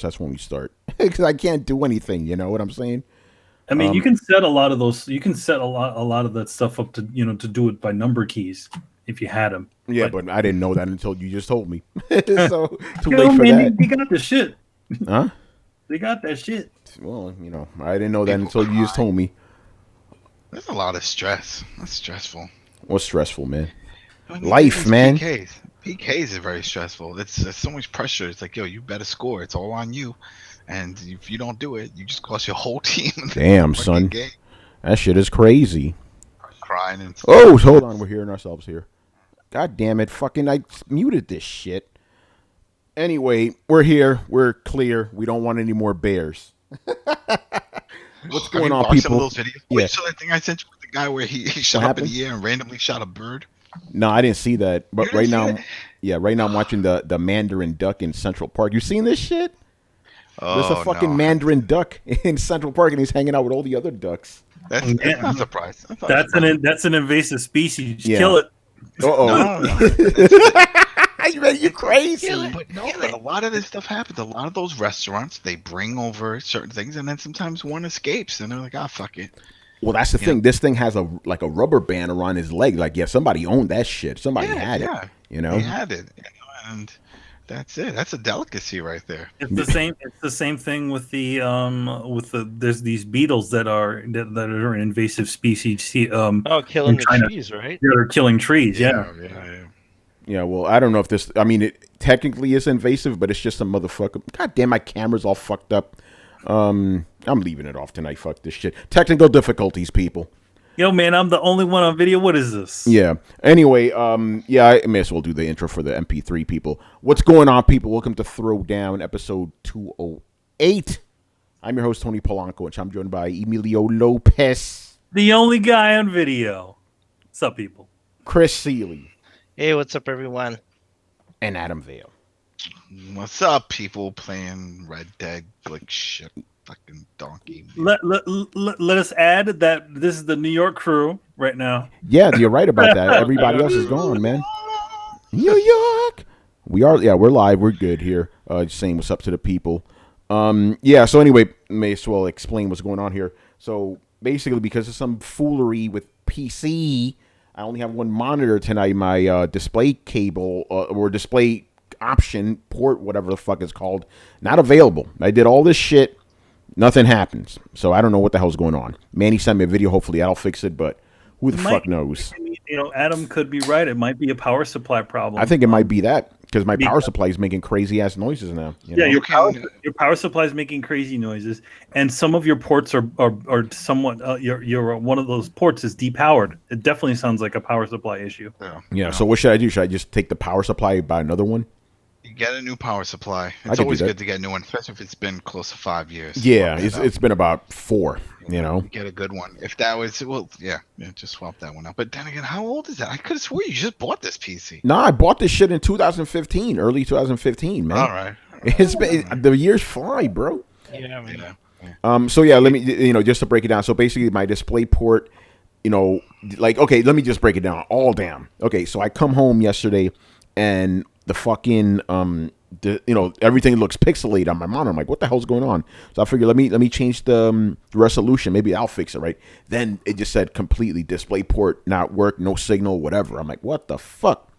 That's when we start because I can't do anything. You know what I'm saying? I mean, you can set a lot of those. You can set a lot of that stuff up to to do it by number keys if you had them. Yeah, but I didn't know that until you just told me. So too late for man, that. they got the shit. Huh? They got that shit. Well, I didn't know that until you just told me. There's a lot of stress. That's stressful. What's stressful, man? Life, man. PKs are very stressful. There's so much pressure. It's like, yo, you better score. It's all on you. And if you don't do it, you just cost your whole team. Damn, son. Game. That shit is crazy. Crying and stuff. Oh, hold on. We're hearing ourselves here. God damn it. Fucking, I muted this shit. Anyway, we're here. We're clear. We don't want any more bears. What's going on, people? Some of those videos? Yeah. Wait, so that thing I sent you with the guy where he shot up in the air and randomly shot a bird? No, I didn't see that. But right now, I'm watching the Mandarin duck in Central Park. You seen this shit? There's a fucking Mandarin duck in Central Park, and he's hanging out with all the other ducks. That's not surprised. That's an invasive species. Just kill it. You're crazy. But a lot of this stuff happens. A lot of those restaurants, they bring over certain things, and then sometimes one escapes, and they're like, fuck it. Well, that's the thing. This thing has a rubber band around his leg. Like, somebody owned that shit. Somebody had it. They had it, and that's it. That's a delicacy right there. It's the same. It's the same thing with the There's these beetles that are an invasive species. Killing the trees, right? They're killing trees. Yeah. Yeah. Well, I don't know if this. I mean, it technically is invasive, but it's just a motherfucker. God damn, my camera's all fucked up. I'm leaving it off tonight. Fuck this shit. Technical difficulties, people. Yo, man, I'm the only one on video. What is this? Yeah. Anyway, I may as well do the intro for the MP3 people. What's going on, people? Welcome to Throwdown, episode 208. I'm your host, Tony Polanco, and I'm joined by Emilio Lopez. The only guy on video. What's up, people? Chris Seeley. Hey, what's up, everyone? And Adam Vale. What's up, people playing Red Dead like shit? Fucking donkey. Let us add that this is the New York crew right now. Yeah, you're right about that. Everybody else is gone, man. New York. We're live. We're good here. Just saying what's up to the people. So anyway, may as well explain what's going on here. So basically, because of some foolery with PC, I only have one monitor tonight. My display cable or display option port, whatever the fuck it's called, not available. I did all this shit. Nothing happens. So I don't know what the hell's going on. Manny sent me a video. Hopefully I'll fix it, but who the fuck knows? Adam could be right. It might be a power supply problem. I think it might be that because my power supply is making crazy ass noises now. Your power supply is making crazy noises, and some of your ports are somewhat. Your one of those ports is depowered. It definitely sounds like a power supply issue. Yeah. So what should I do? Should I just take the power supply, buy another one? You get a new power supply. It's always good to get a new one, especially if it's been close to 5 years. Yeah, it's been about 4. Get a good one. If that was just swap that one out. But then again, how old is that? I could have swore you just bought this PC. No, I bought this shit in 2015, early 2015, man. All right. It's been the years fly, bro. Yeah, man. Let me just to break it down. So basically, my display port, let me just break it down all down. Okay, so I come home yesterday and the fucking everything looks pixelated on my monitor. I'm like, what the hell's going on? So I figured let me change the resolution. Maybe I'll fix it, right? Then it just said completely display port not work, no signal, whatever. I'm like, what the fuck,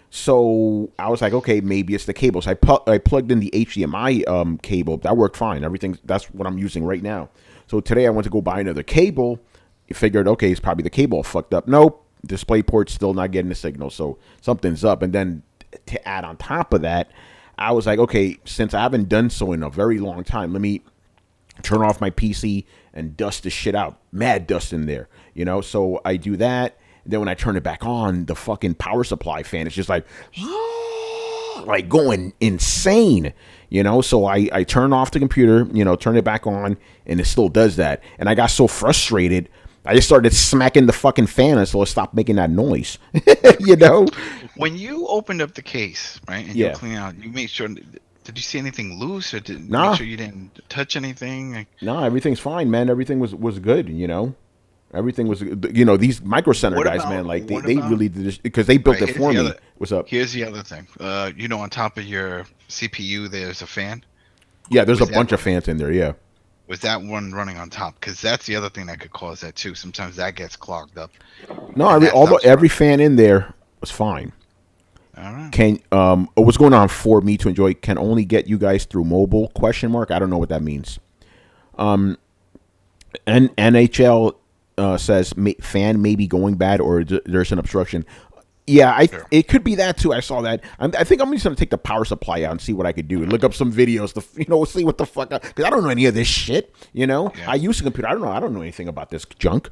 So I was like, okay, maybe it's the cables. I plugged in the HDMI cable. That worked fine. That's what I'm using right now. So today I went to go buy another cable. You figured, okay, it's probably the cable fucked up. Nope. Display port's still not getting the signal, so something's up. And then to add on top of that, I was like, okay, since I haven't done so in a very long time, let me turn off my PC and dust the shit out. Mad dust in there, So I do that. And then when I turn it back on, the fucking power supply fan is just like going insane, So I turn off the computer, turn it back on, and it still does that. And I got so frustrated, I just started smacking the fucking fan until it stopped making that noise. When you opened up the case, right, and you clean out, you made sure. Did you see anything loose, or make sure you didn't touch anything? No, everything's fine, man. Everything was good, Everything was, these Micro Center guys, man. Like they really did this because they built it for me. What's up? Here's the other thing. On top of your CPU, there's a fan. Yeah, there's a bunch of fans in there. Yeah. Was that one running on top? Because that's the other thing that could cause that too. Sometimes that gets clogged up. No, every fan in there was fine. All right. What's going on for me to enjoy can only get you guys through mobile? ? I don't know what that means. NHL says fan may be going bad or there's an obstruction. Yeah, it could be that too. I saw that. I think I'm just gonna take the power supply out and see what I could do and look up some videos to see what the fuck, because I don't know any of this shit. I use a computer. I don't know anything about this junk.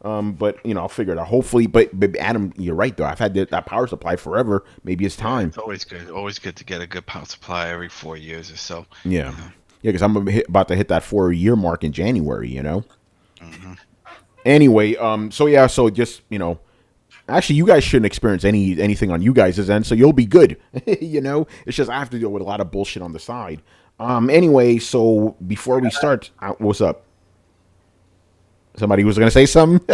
But I'll figure it out. Hopefully, but Adam, you're right though. I've had that power supply forever. Maybe it's time. It's always good to get a good power supply every 4 years or so. Yeah, because I'm about to hit that 4-year mark in January. Mm-hmm. Anyway, so just actually, you guys shouldn't experience anything on you guys' end, so you'll be good. It's just I have to deal with a lot of bullshit on the side. Anyway, so before we start, what's up? Somebody was going to say something?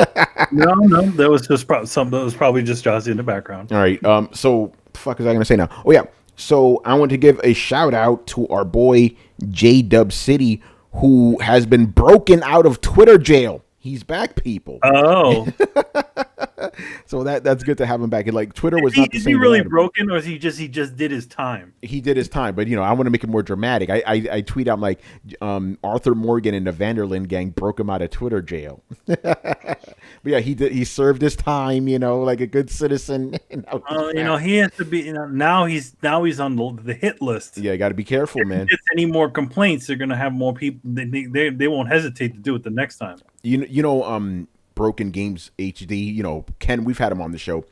No, that was just something that was probably just Jossie in the background. All right. So, the fuck is I going to say now? Oh, yeah. So, I want to give a shout out to our boy, J-Dub City, who has been broken out of Twitter jail. He's back, people. Oh. So that's good to have him back. And like Twitter was not the same. Is he really broken, or is he just did his time? He did his time, but I want to make it more dramatic. I tweet out like Arthur Morgan and the Vanderlyn gang broke him out of Twitter jail. But yeah, he served his time, like a good citizen. He has to be. Now he's on the hit list. Yeah, you got to be careful, man. If he gets any more complaints, they're gonna have more people. They won't hesitate to do it the next time. Broken Games HD, Ken, we've had him on the show.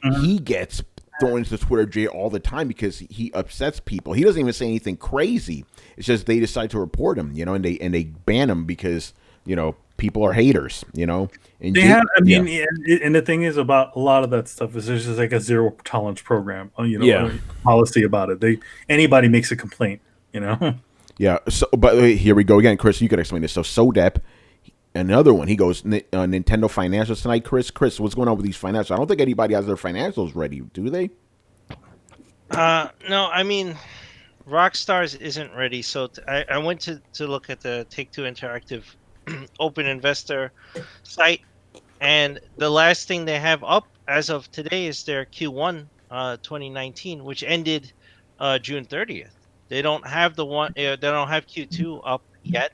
Mm-hmm. He gets thrown into Twitter jail all the time because he upsets people. He doesn't even say anything crazy. It's just they decide to report him, and they ban him because people are haters, And and the thing is about a lot of that stuff is there's just like a zero tolerance program, policy about it. Anybody makes a complaint, Yeah. So, but here we go again, Chris. You could explain this. So Sodep. Another one, he goes, Nintendo financials tonight. Chris, what's going on with these financials? I don't think anybody has their financials ready, do they? No, I mean, Rockstar's isn't ready. So I went to look at the Take-Two Interactive Open Investor site, and the last thing they have up as of today is their Q1 2019, which ended June 30th. They don't have they don't have Q2 up yet.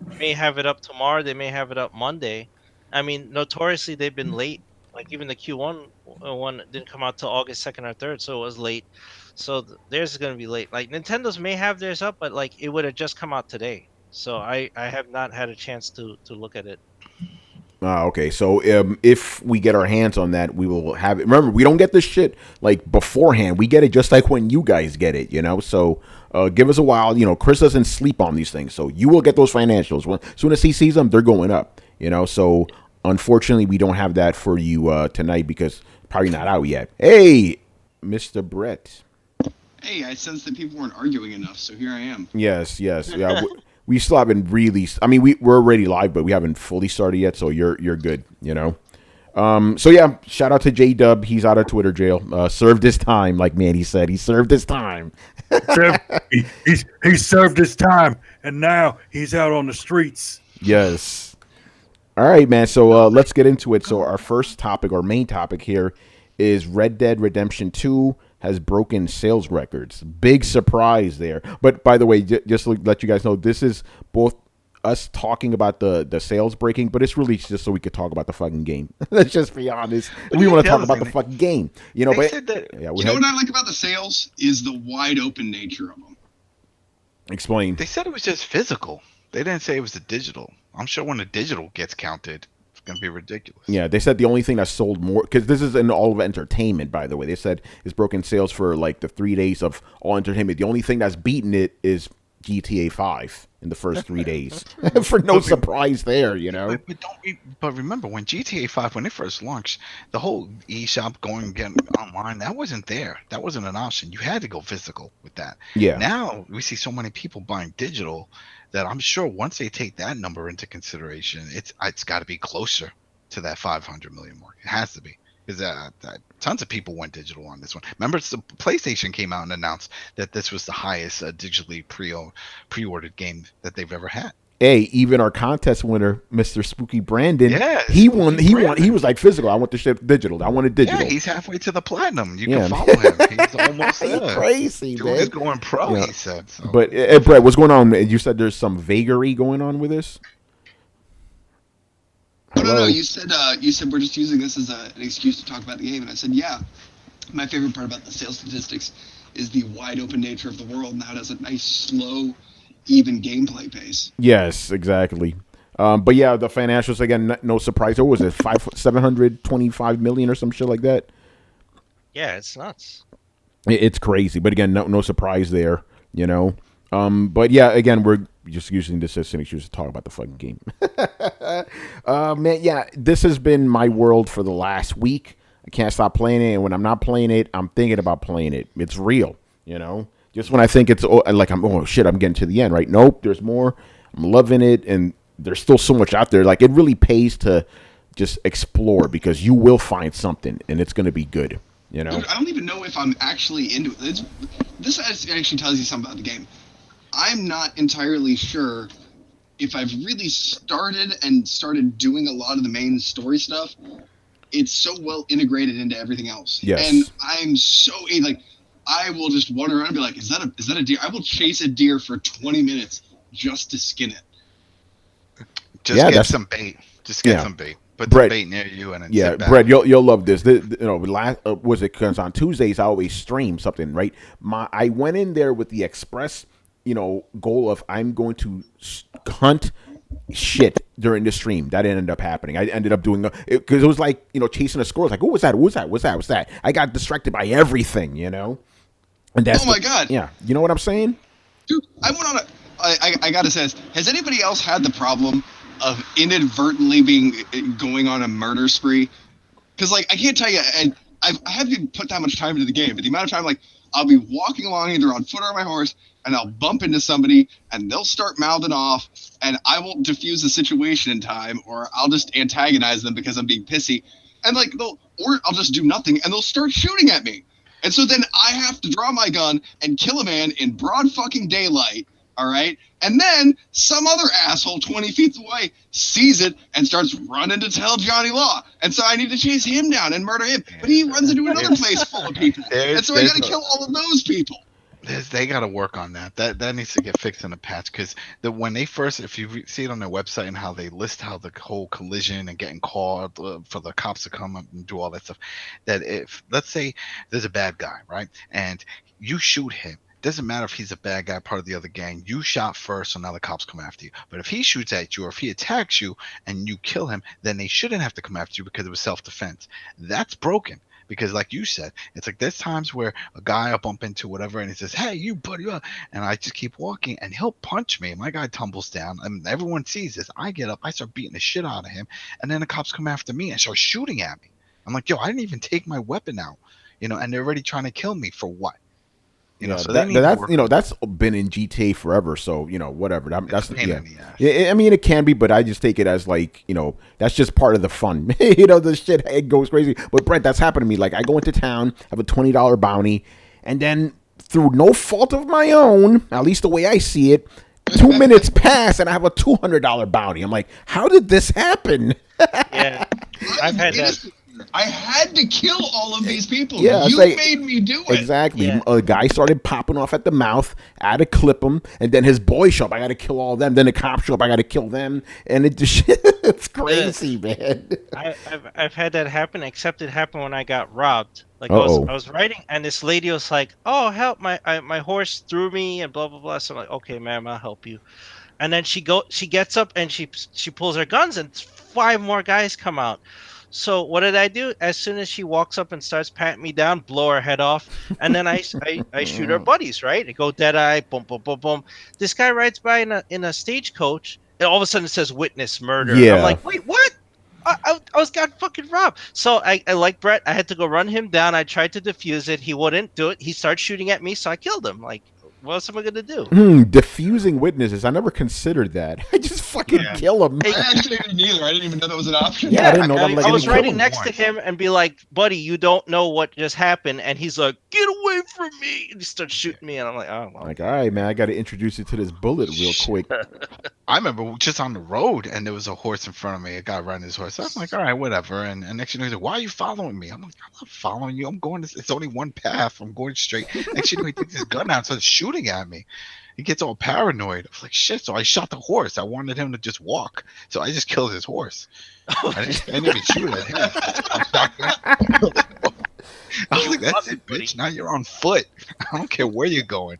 They may have it up tomorrow. They may have it up Monday. I mean, notoriously, they've been late. Like, even the Q1 one didn't come out till August 2nd or 3rd, so it was late. So theirs is going to be late. Like, Nintendo's may have theirs up, but, like, it would have just come out today. So I have not had a chance to look at it. Okay, so if we get our hands on that, we will have it. Remember, we don't get this shit, like, beforehand. We get it just like when you guys get it, So give us a while. Chris doesn't sleep on these things, so you will get those financials. As soon as he sees them, they're going up, So unfortunately, we don't have that for you tonight because probably not out yet. Hey, Mr. Brett. Hey, I sensed that people weren't arguing enough, so here I am. Yes. Yeah, we still haven't really. I mean, we're already live, but we haven't fully started yet. So you're good, So yeah, shout out to J-Dub. He's out of Twitter jail. Served his time, like Manny said. He served his time. He served his time, and now he's out on the streets. Yes. All right, man. So let's get into it. So our first topic, our main topic here, is Red Dead Redemption 2 has broken sales records. Big surprise there. But by the way, just to let you guys know, this is both us talking about the sales breaking, but it's really just so we could talk about the fucking game. Let's just be honest. We want to talk about the fucking game. What I like about the sales is the wide open nature of them. Explain. They said it was just physical. They didn't say it was the digital. I'm sure when the digital gets counted, it's going to be ridiculous. Yeah, they said the only thing that sold more, because this is in all of entertainment, by the way. They said it's broken sales for like the 3 days of all entertainment. The only thing that's beaten it is GTA 5 in the first 3 days. For no surprise there, But remember, when GTA 5, when it first launched, the whole eShop going and getting online, that wasn't there. That wasn't an option. You had to go physical with that. Yeah. Now we see so many people buying digital that I'm sure once they take that number into consideration, it's got to be closer to that 500 million mark. It has to be. Because tons of people went digital on this one. Remember, the PlayStation came out and announced that this was the highest digitally pre-ordered game that they've ever had. Hey, even our contest winner, Mr. Spooky Brandon, Yeah, he won. He won. He was like physical. I want the shit digital. I want it digital. Yeah, he's halfway to the platinum. You can follow him. He's almost there. Crazy, Dude man. is going pro. He said. So. But Brett, what's going on? You said there's some vagary going on with this. Oh, no. You said we're just using this as an excuse to talk about the game, and I said, yeah. My favorite part about the sales statistics is the wide open nature of the world, and how it has a nice, slow, even gameplay pace. Yes, exactly. But yeah, the financials again, no surprise. What was it, 725 million or some shit like that? Yeah, it's nuts. It's crazy, but again, no surprise there. You know. But yeah, again, we're just using this as an excuse to talk about the fucking game. Man, yeah, this has been my world for the last week. I can't stop playing it, and when I'm not playing it, I'm thinking about playing it. It's real, you know. Just when I think it's like oh shit, I'm getting to the end, right? Nope, there's more. I'm loving it, and there's still so much out there. Like it really pays to just explore because you will find something, and it's going to be good. You know. Dude, I don't even know if I'm actually into it. This actually tells you something about the game. I'm not entirely sure if I've really started doing a lot of the main story stuff. It's so well integrated into everything else. Yes. And I'm so like, I will just wander around and be like, is that a deer? I will chase a deer for 20 minutes just to skin it. Just get some bait. Just get some bait. Put the bait near you and sit back. Brett, you'll love this. You know, was it because on Tuesdays I always stream something, right? I went in there with the express, you know, goal of I'm going to hunt shit during the stream. That ended up happening. I ended up doing because it was like, you know, chasing a squirrel. Like, what was that? What's that? I got distracted by everything, you know. And that's my god. Yeah, you know what I'm saying, dude. I went on I gotta say this. Has anybody else had the problem of inadvertently going on a murder spree? Because like I can't tell you, and I haven't put that much time into the game, but the amount of time, like I'll be walking along either on foot or on my horse, and I'll bump into somebody, and they'll start mouthing off, and I won't defuse the situation in time, or I'll just antagonize them because I'm being pissy, and like or I'll just do nothing, and they'll start shooting at me, and so then I have to draw my gun and kill a man in broad fucking daylight. All right. And then some other asshole 20 feet away sees it and starts running to tell Johnny Law. And so I need to chase him down and murder him. But he runs into another place full of people. And so I got to kill all of those people. They got to work on that. That needs to get fixed in the patch, because when they first, if you see it on their website and how they list how the whole collision and getting called for the cops to come up and do all that stuff, that if, let's say there's a bad guy, right? And you shoot him. Doesn't matter if he's a bad guy, part of the other gang. You shot first, so now the cops come after you. But if he shoots at you or if he attacks you and you kill him, then they shouldn't have to come after you because it was self-defense. That's broken. Because like you said, it's like there's times where a guy I'll bump into whatever and he says, hey, you buddy, and I just keep walking and he'll punch me. My guy tumbles down and everyone sees this. I get up, I start beating the shit out of him, and then the cops come after me and start shooting at me. I'm like, yo, I didn't even take my weapon out, you know, and they're already trying to kill me for what? You know, so that's been in GTA forever. So you know, whatever. That's yeah. I mean, it can be, but I just take it as like, you know, that's just part of the fun. You know, the shit, it goes crazy. But Brent, that's happened to me. Like I go into town, have a $20 bounty, and then through no fault of my own, at least the way I see it, 2 minutes pass and I have a $200 bounty. I'm like, how did this happen? Yeah, I've had that. I had to kill all of these people. Yeah, you made me do it. Exactly. Yeah. A guy started popping off at the mouth. I had to clip him, and then his boys show up. I got to kill all of them. Then the cops show up. I got to kill them, and it's crazy, man. I've had that happen. Except it happened when I got robbed. Like I was riding, and this lady was like, "Oh, help! My horse threw me," and blah blah blah. So I'm like, "Okay, ma'am, I'll help you." And then she gets up and she pulls her guns, and 5 more guys come out. So what did I do? As soon as she walks up and starts patting me down, blow her head off, and then I shoot her buddies, right? I go dead eye, boom, boom, boom, boom. This guy rides by in a stagecoach, and all of a sudden it says witness murder. Yeah. I'm like, wait, what? I got fucking robbed. So I like Brett. I had to go run him down. I tried to defuse it. He wouldn't do it. He started shooting at me, so I killed him. Like, What else am I gonna do? Diffusing witnesses. I never considered that. I just fucking kill him. I actually didn't either. I didn't even know that was an option. Yeah, I didn't know that. I Like, was kill writing him. next to him and be like, "Buddy, you don't know what just happened," and he's like, "Get away from me!" And he starts shooting me, and I'm like, "Oh, well." Like, all right, man, I got to introduce you to this bullet real quick. I remember just on the road, and there was a horse in front of me. A guy riding his horse. I'm like, all right, whatever. And next thing you know, he's like, why are you following me? I'm like, I'm not following you. I'm going. It's only one path. I'm going straight. Next thing you know, he takes his gun out and starts shooting at me. He gets all paranoid. I was like, shit. So I shot the horse. I wanted him to just walk. So I just killed his horse. I didn't even shoot at him. I was like, that's it, bitch. Now you're on foot. I don't care where you're going.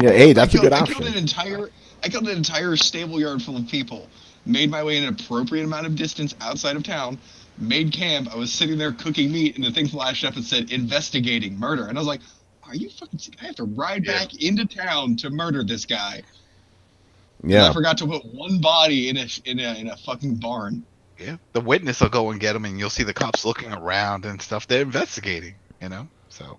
Yeah, hey, that's a good I option. killed an entire stable yard full of people. Made my way an appropriate amount of distance outside of town. Made camp. I was sitting there cooking meat, and the thing flashed up and said, "Investigating murder." And I was like, "Are you fucking sick? I have to ride back into town to murder this guy." Yeah, I forgot to put one body in a fucking barn. Yeah, the witness will go and get him, and you'll see the cops looking around and stuff. They're investigating, so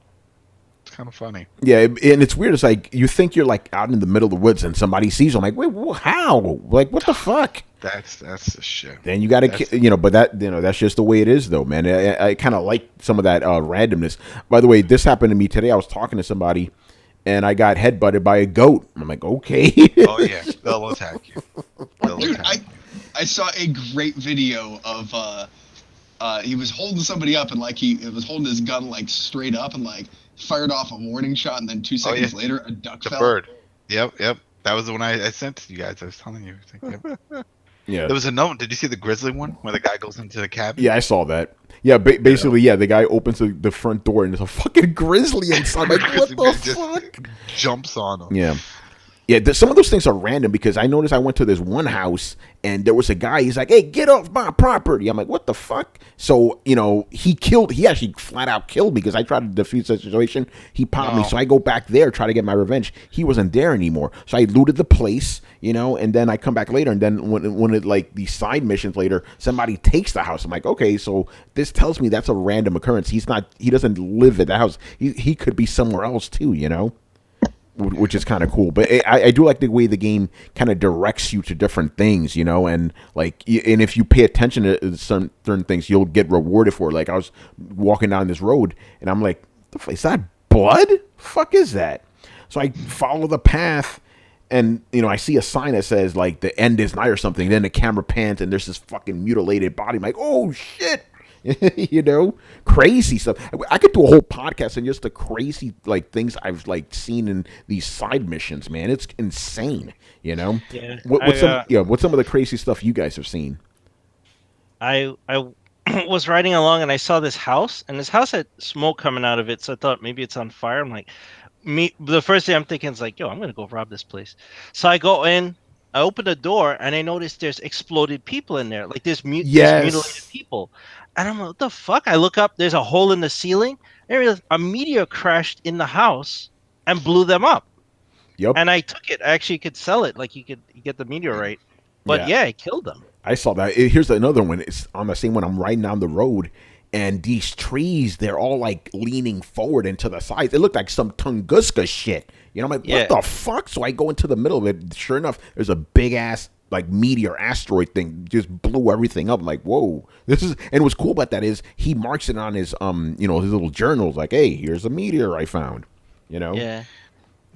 it's kind of funny. yeah, and it's weird. It's like you think you're like out in the middle of the woods, and somebody sees you. I'm like, wait, how? Like, what the fuck? That's the shit. Then you got to, but that's just the way it is, though, man. I kind of like some of that randomness. By the way, this happened to me today. I was talking to somebody, and I got headbutted by a goat. I'm like, okay. Oh yeah, they'll attack you. Dude, I saw a great video of he was holding somebody up, and like he was holding his gun like straight up and like fired off a warning shot, and then 2 seconds later a duck The fell. bird. Yep. That was the one I sent to you guys. I was telling you. Yep. Yeah. There was another one. Did you see the grizzly one where the guy goes into the cabin? Yeah, I saw that. Yeah, basically, the guy opens the front door and there's a fucking grizzly inside. Like, what Grizzly the man just fuck? jumps on him. Yeah. Yeah, some of those things are random because I noticed I went to this one house and there was a guy. He's like, "Hey, get off my property." I'm like, "What the fuck?" So, he actually flat out killed me because I tried to defuse the situation. He popped me. So I go back there, try to get my revenge. He wasn't there anymore. So I looted the place, and then I come back later. And then when it, like, these side missions later, somebody takes the house. I'm like, okay, so this tells me that's a random occurrence. He doesn't live at the house. He could be somewhere else too, which is kind of cool. But I do like the way the game kind of directs you to different things, and like, and if you pay attention to some certain things, you'll get rewarded for it. Like I was walking down this road and I'm like, is that blood? Fuck is that? So I follow the path and, I see a sign that says like the end is nigh or something. Then the camera pans and there's this fucking mutilated body. I'm like, oh shit. Crazy stuff. I could do a whole podcast on just the crazy like things I've like seen in these side missions, man. It's insane, Yeah. What's some of the crazy stuff you guys have seen? I was riding along and I saw this house, and this house had smoke coming out of it, so I thought maybe it's on fire. I'm like, the first thing I'm thinking is like, yo, I'm gonna go rob this place. So I go in, I open the door, and I notice there's exploded people in there, like there's mutilated people. And I'm like, what the fuck? I look up, there's a hole in the ceiling. And a meteor crashed in the house and blew them up. Yep. And I took it. I actually could sell it. Like you get the meteorite. But yeah, I killed them. I saw that. Here's another one. It's on the same one. I'm riding down the road, and these trees, they're all like leaning forward and to the sides. It looked like some Tunguska shit. I'm like, what the fuck? So I go into the middle of it. Sure enough, there's a big ass like meteor asteroid thing just blew everything up. I'm like, whoa, and what's cool about that is he marks it on his his little journals like, hey, here's a meteor I found, Yeah.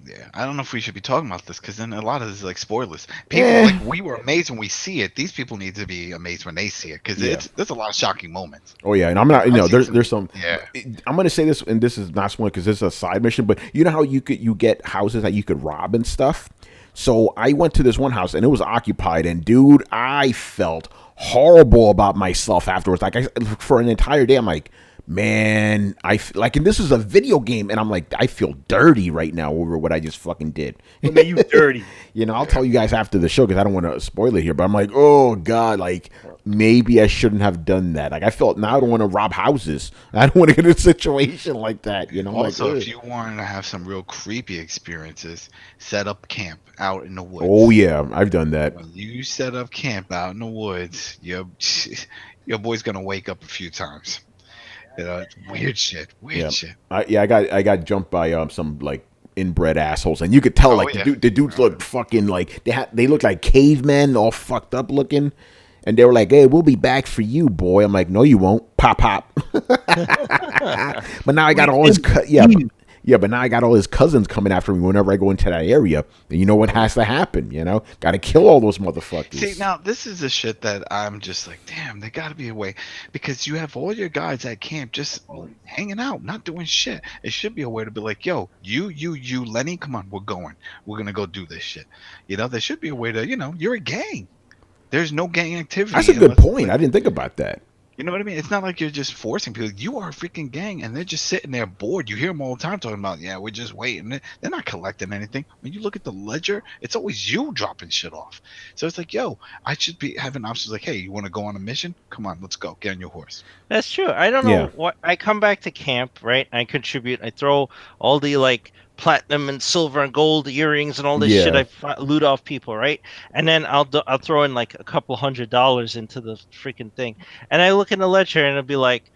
Yeah, I don't know if we should be talking about this because then a lot of this is like spoilers. People like we were amazed when we see it. These people need to be amazed when they see it because there's a lot of shocking moments. Oh yeah, and I'm not, there's some. Yeah, I'm gonna say this, and this is not one because this is a side mission, but you know how you get houses that you could rob and stuff. So I went to this one house and it was occupied, and dude, I felt horrible about myself afterwards. Like for an entire day, I'm like, man, and this is a video game, and I'm like, I feel dirty right now over what I just fucking did. What made you dirty? I'll tell you guys after the show because I don't want to spoil it here, but I'm like, oh god, like maybe I shouldn't have done that. Like I felt now I don't want to rob houses. I don't want to get in a situation like that. Also, like, if you want to have some real creepy experiences, set up camp out in the woods. Oh yeah, I've done that. When you set up camp out in the woods, your boy's gonna wake up a few times. It's weird shit. Weird shit. I got jumped by some like inbred assholes, and you could tell like the dudes look fucking like they look like cavemen, all fucked up looking, and they were like, "Hey, we'll be back for you, boy." I'm like, "No, you won't." Pop, pop. But now I got all his but now I got all his cousins coming after me whenever I go into that area. And you know what has to happen, you know? Got to kill all those motherfuckers. See, now, this is the shit that I'm just like, damn, there got to be a way. Because you have all your guys at camp just hanging out, not doing shit. It should be a way to be like, yo, you, Lenny, come on, we're going. We're going to go do this shit. You know, there should be a way to, you know, you're a gang. There's no gang activity. That's a good point. I didn't think about that. You know what I mean? It's not like you're just forcing people. You are a freaking gang, and they're just sitting there bored. You hear them all the time talking about, yeah, we're just waiting. They're not collecting anything. When you look at the ledger, it's always you dropping shit off. So it's like, yo, I should be having options like, hey, you want to go on a mission? Come on, let's go. Get on your horse. That's true. I don't know what I come back to camp, right? I contribute. I throw all the like platinum and silver and gold earrings and all this shit I loot off people, right? And then I'll throw in like a couple $100 into the freaking thing, and I look in the ledger and it'll be like,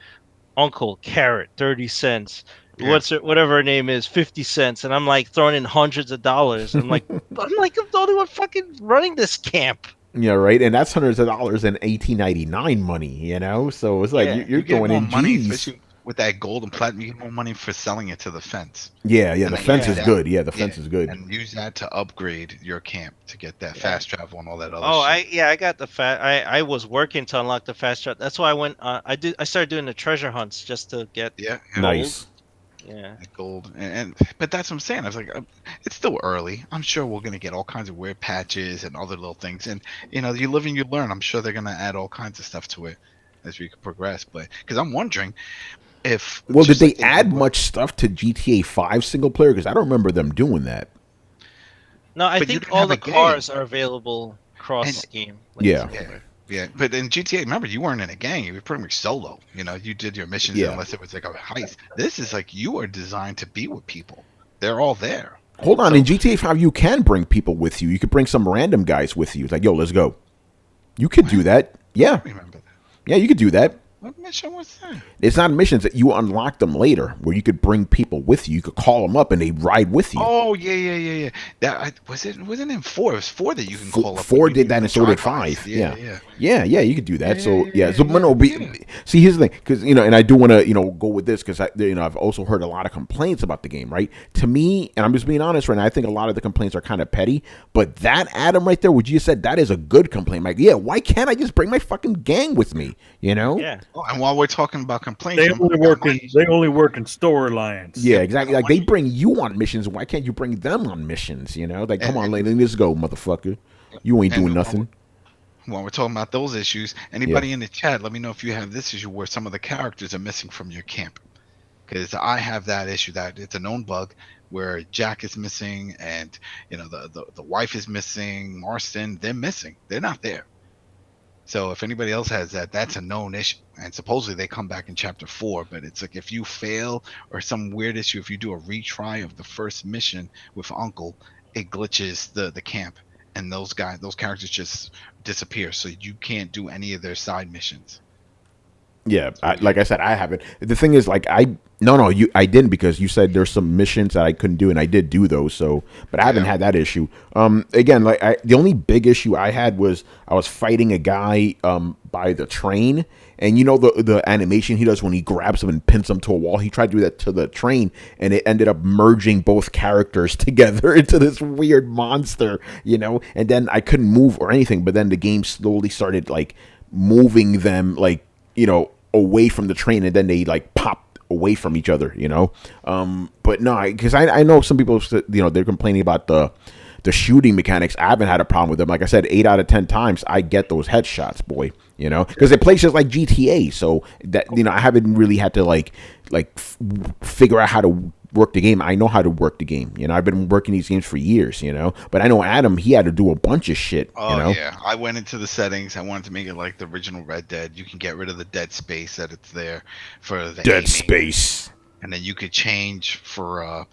Uncle Carrot 30 cents. Whatever her name is, 50 cents, and I'm like throwing in hundreds of dollars. I'm like I'm the only one fucking running this camp. Yeah, right. And that's hundreds of dollars in 1899 money, you know. So it's like you're going in money, especially with that gold and platinum. You get more money for selling it to the fence. Yeah, the fence is good. Yeah, the fence is good. And use that to upgrade your camp to get that fast travel and all that other. I got the I was working to unlock the fast travel. That's why I went. I started doing the treasure hunts just to get. Nice. Yeah, gold, but that's what I'm saying. I was like, it's still early. I'm sure we're gonna get all kinds of weird patches and other little things, and you know, you live and you learn. I'm sure they're gonna add all kinds of stuff to it as we progress. But because I'm wondering if did they add much stuff to GTA 5 single player? Because I don't remember them doing that. No, I think all the cars are available cross game. Yeah, but in GTA, remember, you weren't in a gang. You were pretty much solo. You know, you did your missions unless it was like a heist. This is like you are designed to be with people. They're all there. Hold on. In GTA 5, you can bring people with you. You could bring some random guys with you. It's like, yo, let's go. You could do that. Yeah. I remember that. Yeah, you could do that. What mission was that? It's not missions that you unlock them later, where you could bring people with you. You could call them up and they ride with you. Oh yeah. That wasn't in 4. It was 4 that you can call up. 4 did that, and so did 5. Yeah. You could do that. See, here's the thing, because and I do want to go with this because I've also heard a lot of complaints about the game. Right, to me, and I'm just being honest right now, I think a lot of the complaints are kind of petty. But that Adam right there, what you said, that is a good complaint. Like, why can't I just bring my fucking gang with me? Yeah. Oh, and while we're talking about complaints, they only work in storylines. Yeah, exactly. Like they bring you on missions. Why can't you bring them on missions? Like, come on, lady, let's go, motherfucker. You ain't doing nothing. While we're talking about those issues, anybody in the chat, let me know if you have this issue where some of the characters are missing from your camp. Because I have that issue, that it's a known bug where Jack is missing, and the wife is missing, Marston, they're missing. They're not there. So if anybody else has that, that's a known issue. And supposedly they come back in chapter 4, but it's like if you fail or some weird issue, if you do a retry of the first mission with Uncle, it glitches the camp, and those characters just disappear. So you can't do any of their side missions. Yeah, like I said, I haven't. The thing is, like, I didn't, because you said there's some missions that I couldn't do, and I did do those. So, but I haven't had that issue. Again, like the only big issue I had was I was fighting a guy by the train, and the animation he does when he grabs him and pins him to a wall. He tried to do that to the train, and it ended up merging both characters together into this weird monster, And then I couldn't move or anything. But then the game slowly started like moving them, like away from the train, and then they like popped away from each other, but no, because I know some people, they're complaining about the shooting mechanics. I haven't had a problem with them. Like I said, 8 out of 10 times I get those headshots, boy, because it plays just like GTA, so that I haven't really had to like figure out how to work the game. I know how to work the game. I've been working these games for years, but I know Adam, he had to do a bunch of shit. Yeah, I went into the settings. I wanted to make it like the original Red Dead. You can get rid of the dead space that it's there for the dead space, and then you could change for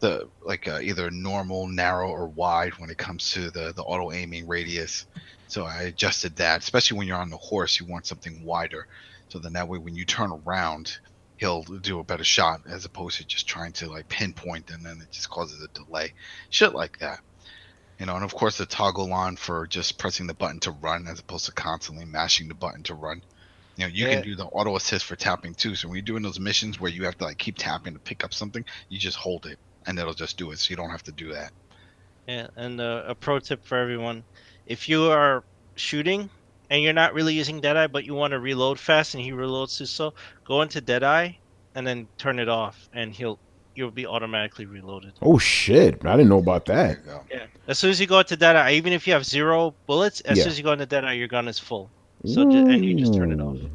either normal, narrow, or wide when it comes to the auto aiming radius. So I adjusted that, especially when you're on the horse, you want something wider, so then that way when you turn around, he'll do a better shot as opposed to just trying to like pinpoint and then it just causes a delay. Shit like that. And of course the toggle on for just pressing the button to run as opposed to constantly mashing the button to run. You can Yeah. do the auto assist for tapping too. So when you're doing those missions where you have to like keep tapping to pick up something, you just hold it and it'll just do it. So you don't have to do that. Yeah, and a pro tip for everyone: if you are shooting and you're not really using Deadeye, but you want to reload fast and he reloads too slow, go into Deadeye and then turn it off, and you'll be automatically reloaded. Oh shit! I didn't know about There that. you go. Yeah. As soon as you go into Deadeye, even if you have 0 bullets, as Yeah. soon as you go into Deadeye, your gun is full. And you just turn it off. Ooh.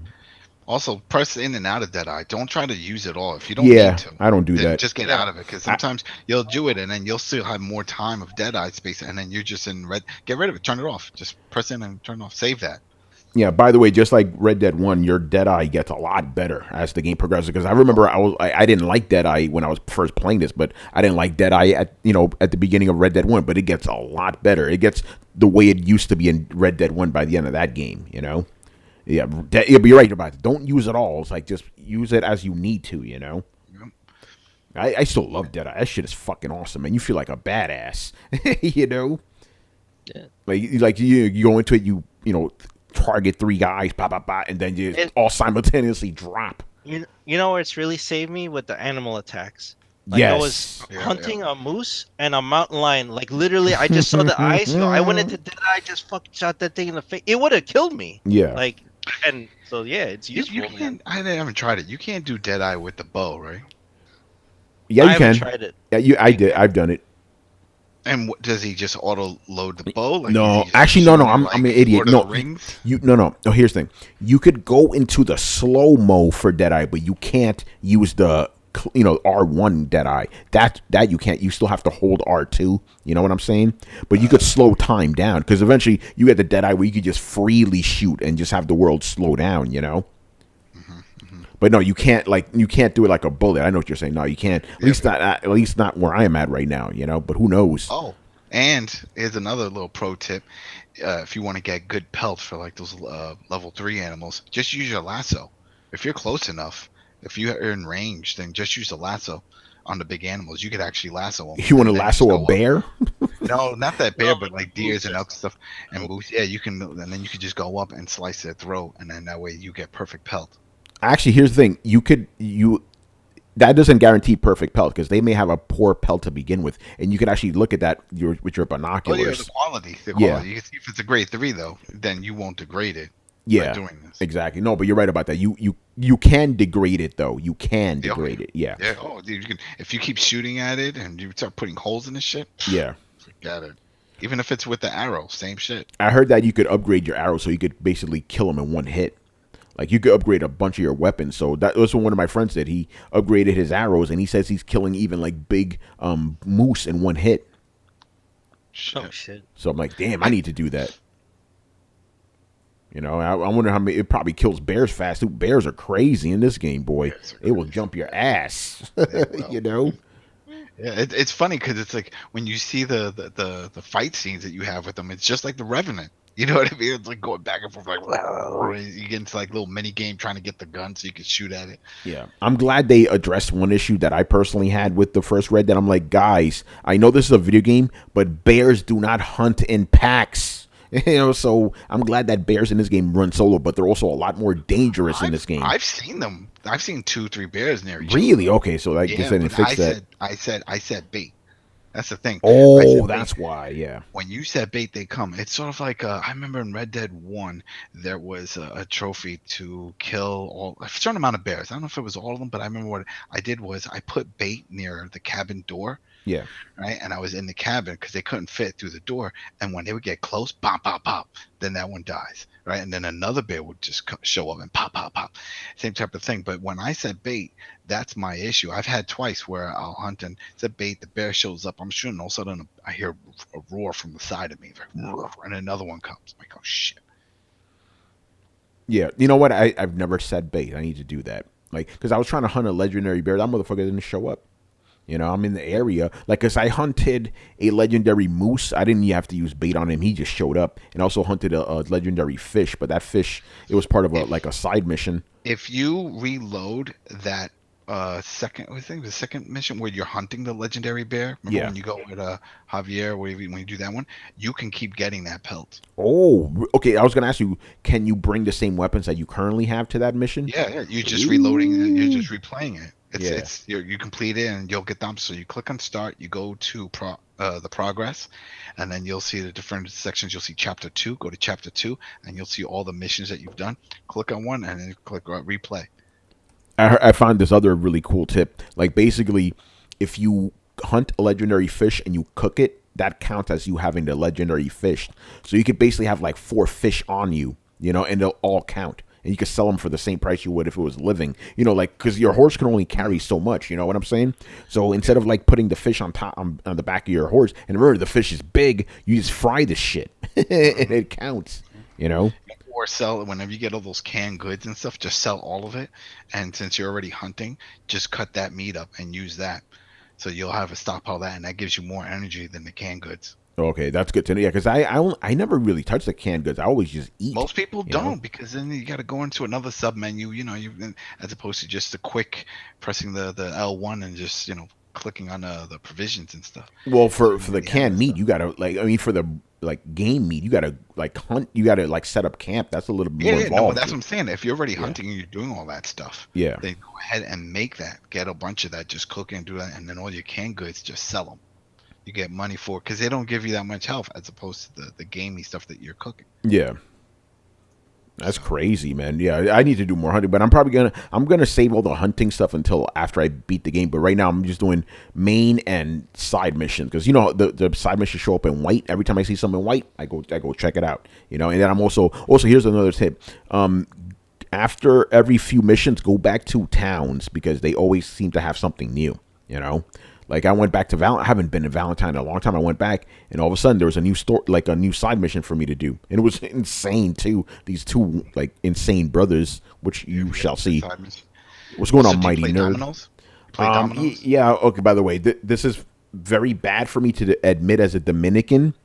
Also, press in and out of Deadeye. Don't try to use it all. If you don't Yeah, need to, I don't do then that. just get Yeah. out of it. Because sometimes you'll do it and then you'll still have more time of Deadeye space, and then you're just in red. Get rid of it. Turn it off. Just press in and turn it off. Save that. Yeah. By the way, just like Red Dead 1, your Deadeye gets a lot better as the game progresses. Because I remember I didn't like Deadeye when I was first playing this, but I didn't like Deadeye at the beginning of Red Dead 1. But it gets a lot better. It gets the way it used to be in Red Dead 1 by the end of that game. Yeah, but you're right about it. Don't use it all. It's like just use it as you need to. Yep. I still love Deadeye. That shit is fucking awesome, man. You feel like a badass. Yeah. Like you go into it, target 3 guys, pop, pop, pop, and then you all simultaneously drop. You know where it's really saved me with the animal attacks. Like I was Yes. hunting a moose and a mountain lion. Like literally, I just saw the eyes. So I went into Deadeye, just fucking shot that thing in the face. It would have killed me. Yeah. Like, and so yeah, it's useful. You man. can't. I haven't tried it. You can't do Deadeye with the bow, right? Yeah, I you haven't can. tried it. Yeah, I did. I've done it. And does he just auto load the bow? Like, No, is he just actually, no. shooting I'm like an idiot. Lord of No, the Rings? no. Here's the thing. You could go into the slow mo for Deadeye, but you can't use the R1 Deadeye. That you can't. You still have to hold R2. You know what I'm saying? But you could slow time down because eventually you get the Deadeye where you could just freely shoot and just have the world slow down. But no, you can't do it like a bullet. I know what you're saying. No, you can't. At least not where I am at right now. But who knows? Oh, and here's another little pro tip: if you want to get good pelt for like those level 3 animals, just use your lasso. If you're close enough, if you're in range, then just use the lasso on the big animals. You could actually lasso them. You want to and then lasso just a go up. bear? No, not that bear, No, but like deers and elk stuff and moose. Yeah, you can, and then you could just go up and slice their throat, and then that way you get perfect pelt. Actually, here's the thing. That doesn't guarantee perfect pelt because they may have a poor pelt to begin with, and you can actually look at that with your Oh binoculars. yeah, the quality. Yeah. You can see if it's a grade 3 though, then you won't degrade it. Yeah, by doing this. exactly. No, but you're right about that. You can degrade it though. You can degrade it. Yeah. Yeah. Oh, dude, you can if you keep shooting at it and you start putting holes in the shit. Yeah. Forget it. Even if it's with the arrow, same shit. I heard that you could upgrade your arrow so you could basically kill them in one hit. Like you could upgrade a bunch of your weapons. So that was what one of my friends did. He upgraded his arrows and he says he's killing even like big moose in one hit. Shit. Oh shit. So I'm like, damn, I need to do that. I wonder how many. It probably kills bears fast. Dude, bears are crazy in this game, boy. It will jump your ass. Yeah, it's funny because it's like when you see the fight scenes that you have with them, it's just like the Revenant. You know what I mean? It's like going back and forth, like you get into like little mini game trying to get the gun so you can shoot at it. Yeah, I'm glad they addressed one issue that I personally had with the first Red Dead. I'm like, guys, I know this is a video game, but bears do not hunt in packs. So I'm glad that bears in this game run solo, but they're also a lot more dangerous in this game. I've seen them. I've seen 2-3 bears near each Really? other. Okay, so I guess they didn't fix that. I said bait. That's the thing. Oh, that's why. Yeah. When you said bait, they come. It's sort of like I remember in Red Dead 1, there was a trophy to kill a certain amount of bears. I don't know if it was all of them, but I remember what I did was I put bait near the cabin door. Yeah. Right, and I was in the cabin because they couldn't fit through the door. And when they would get close, pop, pop, pop, then that one dies. Right, and then another bear would just show up and pop, pop, pop, same type of thing. But when I said bait, that's my issue. I've had twice where I'll hunt and said bait, the bear shows up, I'm shooting, all of a sudden I hear a roar from the side of me, like, and another one comes. I'm like, oh shit. Yeah, you know what? I've never said bait. I need to do that. Like, because I was trying to hunt a legendary bear, that motherfucker didn't show up. You know, I'm in the area. Like, cause I hunted a legendary moose. I didn't have to use bait on him. He just showed up, and also hunted a legendary fish. But that fish, it was part of a side mission. If you reload that second, I think the second mission where you're hunting the legendary bear. Remember when you go with Javier, when you do that one, you can keep getting that pelt. Oh, okay. I was gonna ask you, can you bring the same weapons that you currently have to that mission? Yeah. You're just reloading it. You're just replaying it. It's you complete it and you'll get them. So you click on start. You go to the progress, and then you'll see the different sections. You'll see chapter 2. Go to chapter 2, and you'll see all the missions that you've done. Click on one, and then click replay. I found this other really cool tip. Like, basically, if you hunt a legendary fish and you cook it, that counts as you having the legendary fish. So you could basically have like 4 fish on you, you know, and they'll all count. And you could sell them for the same price you would if it was living. You know, like, because your horse can only carry so much. You know what I'm saying? So instead of like putting the fish on top on the back of your horse, and remember the fish is big, you just fry the shit, and it counts. You know. Or sell whenever you get all those canned goods and stuff, just sell all of it, and since you're already hunting, just cut that meat up and use that, so you'll have a stockpile of that, and that gives you more energy than the canned goods. Okay, that's good to know. Yeah, because I never really touch the canned goods. I always just eat. Most people don't, because then you got to go into another sub menu, you know, as opposed to just a quick pressing the L1 and just, you know, clicking on the provisions and stuff. Well, for the canned meat, you gotta for the game meat, you gotta hunt. You gotta set up camp. That's a little bit more involved. No, that's what I'm saying. If you're already hunting and you're doing all that stuff, then go ahead and make that. Get a bunch of that. Just cook and do that, and then all your canned goods, just sell them. You get money for, because they don't give you that much health as opposed to the gamey stuff that you're cooking. Yeah. That's crazy, man. Yeah, I need to do more hunting, but I'm gonna save all the hunting stuff until after I beat the game. But right now, I'm just doing main and side missions, because you know the side missions show up in white. Every time I see something in white, I go check it out. You know, and then I'm also here's another tip. After every few missions, go back to towns, because they always seem to have something new. You know. Like, I went back to I haven't been in Valentine in a long time. I went back, and all of a sudden there was a new a new side mission for me to do, and it was insane too. These two insane brothers, which you shall see. What's going on, Mighty Nerd? Dominoes? Yeah. Okay. By the way, this is very bad for me to admit as a Dominican.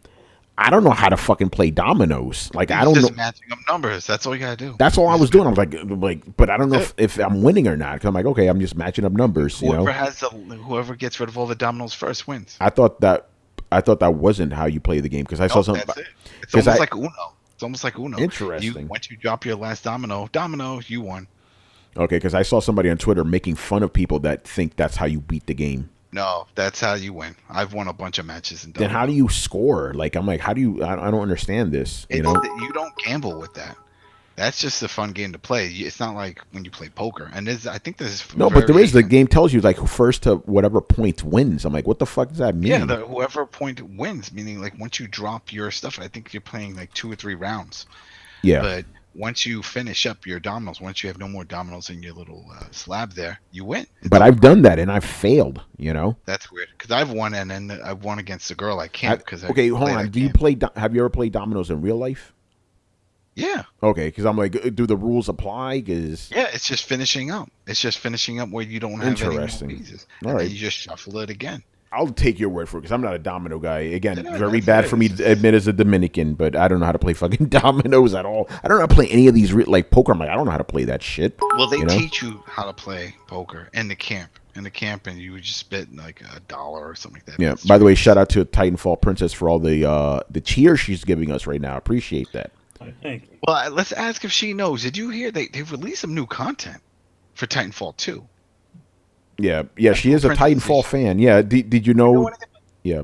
I don't know how to fucking play dominoes. Like, I don't know. Just matching up numbers. That's all you gotta do. That's all I was doing. I was like, but I don't know if I'm winning or not. Because I'm like, okay, I'm just matching up numbers. Whoever gets rid of all the dominoes first wins. I thought that wasn't how you play the game, because I saw something. That's it. It's almost like Uno. It's almost like Uno. Interesting. Once you drop your last domino, you won. Okay, because I saw somebody on Twitter making fun of people that think that's how you beat the game. No, that's how you win. I've won a bunch of matches. Then how do you score? Like, I'm like, how do you? I don't understand this. You know, you don't gamble with that. That's just a fun game to play. It's not like when you play poker. And I think there's but there is. The game tells you like first to whatever point wins. I'm like, what the fuck does that mean? Yeah, whoever point wins, meaning like once you drop your stuff, I think you're playing like 2 or 3 rounds. Yeah. But once you finish up your dominoes, once you have no more dominoes in your little slab there, you win. But I've done that and I've failed, you know? That's weird. Because I've won, and then I've won against a girl I can't. Okay, hold on. Have you ever played dominoes in real life? Yeah. Okay, because I'm like, do the rules apply? Yeah, it's just finishing up. It's just finishing up where you don't have any more pieces. All right. Then you just shuffle it again. I'll take your word for it, because I'm not a domino guy. Again, very bad for me to admit as a Dominican, but I don't know how to play fucking dominoes at all. I don't know how to play any of these, like poker. I'm like, I don't know how to play that shit. Well, they teach you how to play poker in the camp. And you would just spit like $1 or something like that. Yeah. By the way, shout out to Titanfall Princess for all the cheers she's giving us right now. Appreciate that. Thank you. Well, let's ask if she knows. Did you hear they've released some new content for Titanfall 2? Yeah, she is a Titanfall fan. Yeah, did you know? Yeah,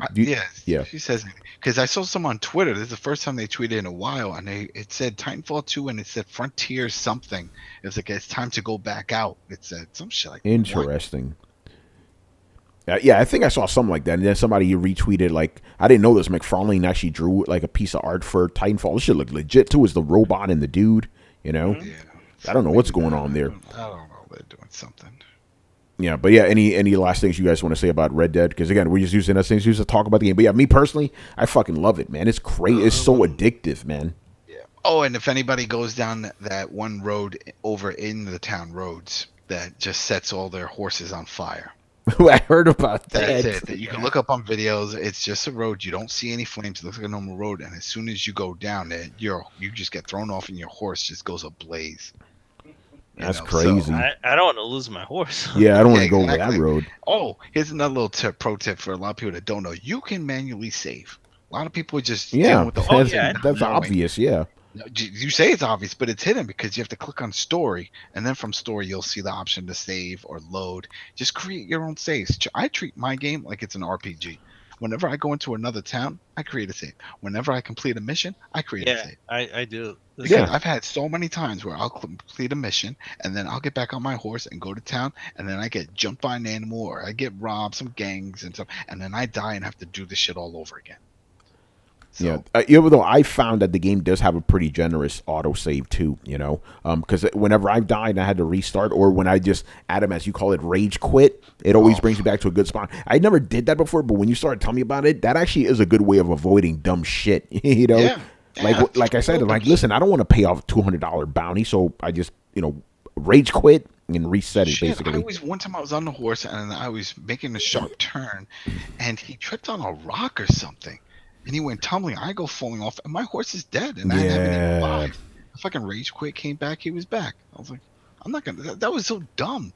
yeah. She says, because I saw some on Twitter. This is the first time they tweeted in a while, and it said Titanfall 2, and it said Frontier something. It was like, it's time to go back out. It said some shit like that. Interesting. Yeah, I think I saw something like that, and then somebody retweeted like, I didn't know this. McFarlane actually drew like a piece of art for Titanfall. This shit look legit too. Is the robot and the dude? You know? Yeah. I don't know what's going on there. I don't know. They're doing something. Yeah, but yeah, any last things you guys want to say about Red Dead? Because again, we're just using us things to talk about the game. But yeah, me personally, I fucking love it, man. It's crazy. It's so addictive, man. Yeah. Oh, and if anybody goes down that one road over in the town roads that just sets all their horses on fire, I heard about that. That's it. That you can look up on videos. It's just a road. You don't see any flames. It looks like a normal road. And as soon as you go down it, you just get thrown off, and your horse just goes ablaze. That's So, crazy. I don't want to lose my horse. Yeah, I don't want to go over exactly. that road. Oh, here's another little pro tip for a lot of people that don't know. You can manually save. A lot of people are just dealing with the that's obvious. Yeah. You say it's obvious, but it's hidden because you have to click on story, and then from story you'll see the option to save or load. Just create your own saves. I treat my game like it's an RPG. Whenever I go into another town, I create a save. Whenever I complete a mission, I create a save. I do. Because I've had so many times where I'll complete a mission, and then I'll get back on my horse and go to town, and then I get jumped by an animal, or I get robbed, some gangs and stuff, and then I die and have to do this shit all over again. So, even though I found that the game does have a pretty generous autosave too, because whenever I've died and I had to restart, or when I just, Adam, as you call it, rage quit, it always brings me back to a good spot. I never did that before, but when you started telling me about it, that actually is a good way of avoiding dumb shit, Like I said, listen, I don't want to pay off $200 bounty, so I just, rage quit and reset it, basically. One time I was on the horse, and I was making a sharp turn, and he tripped on a rock or something. And he went tumbling. I go falling off, and my horse is dead. And I haven't even lied. I fucking rage quit, came back, he was back. I was like, I'm not gonna. That was so dumb.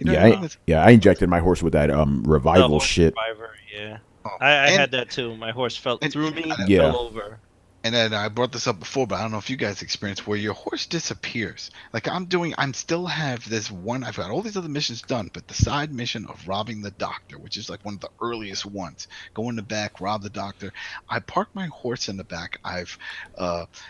I injected my horse with that revival shit. Reviver, yeah. I had that too. My horse fell through me, fell over. And then I brought this up before, but I don't know if you guys experienced where your horse disappears. Like I'm still have this one. I've got all these other missions done, but the side mission of robbing the doctor, which is like one of the earliest ones, go in the back, rob the doctor. I parked my horse in the back. I've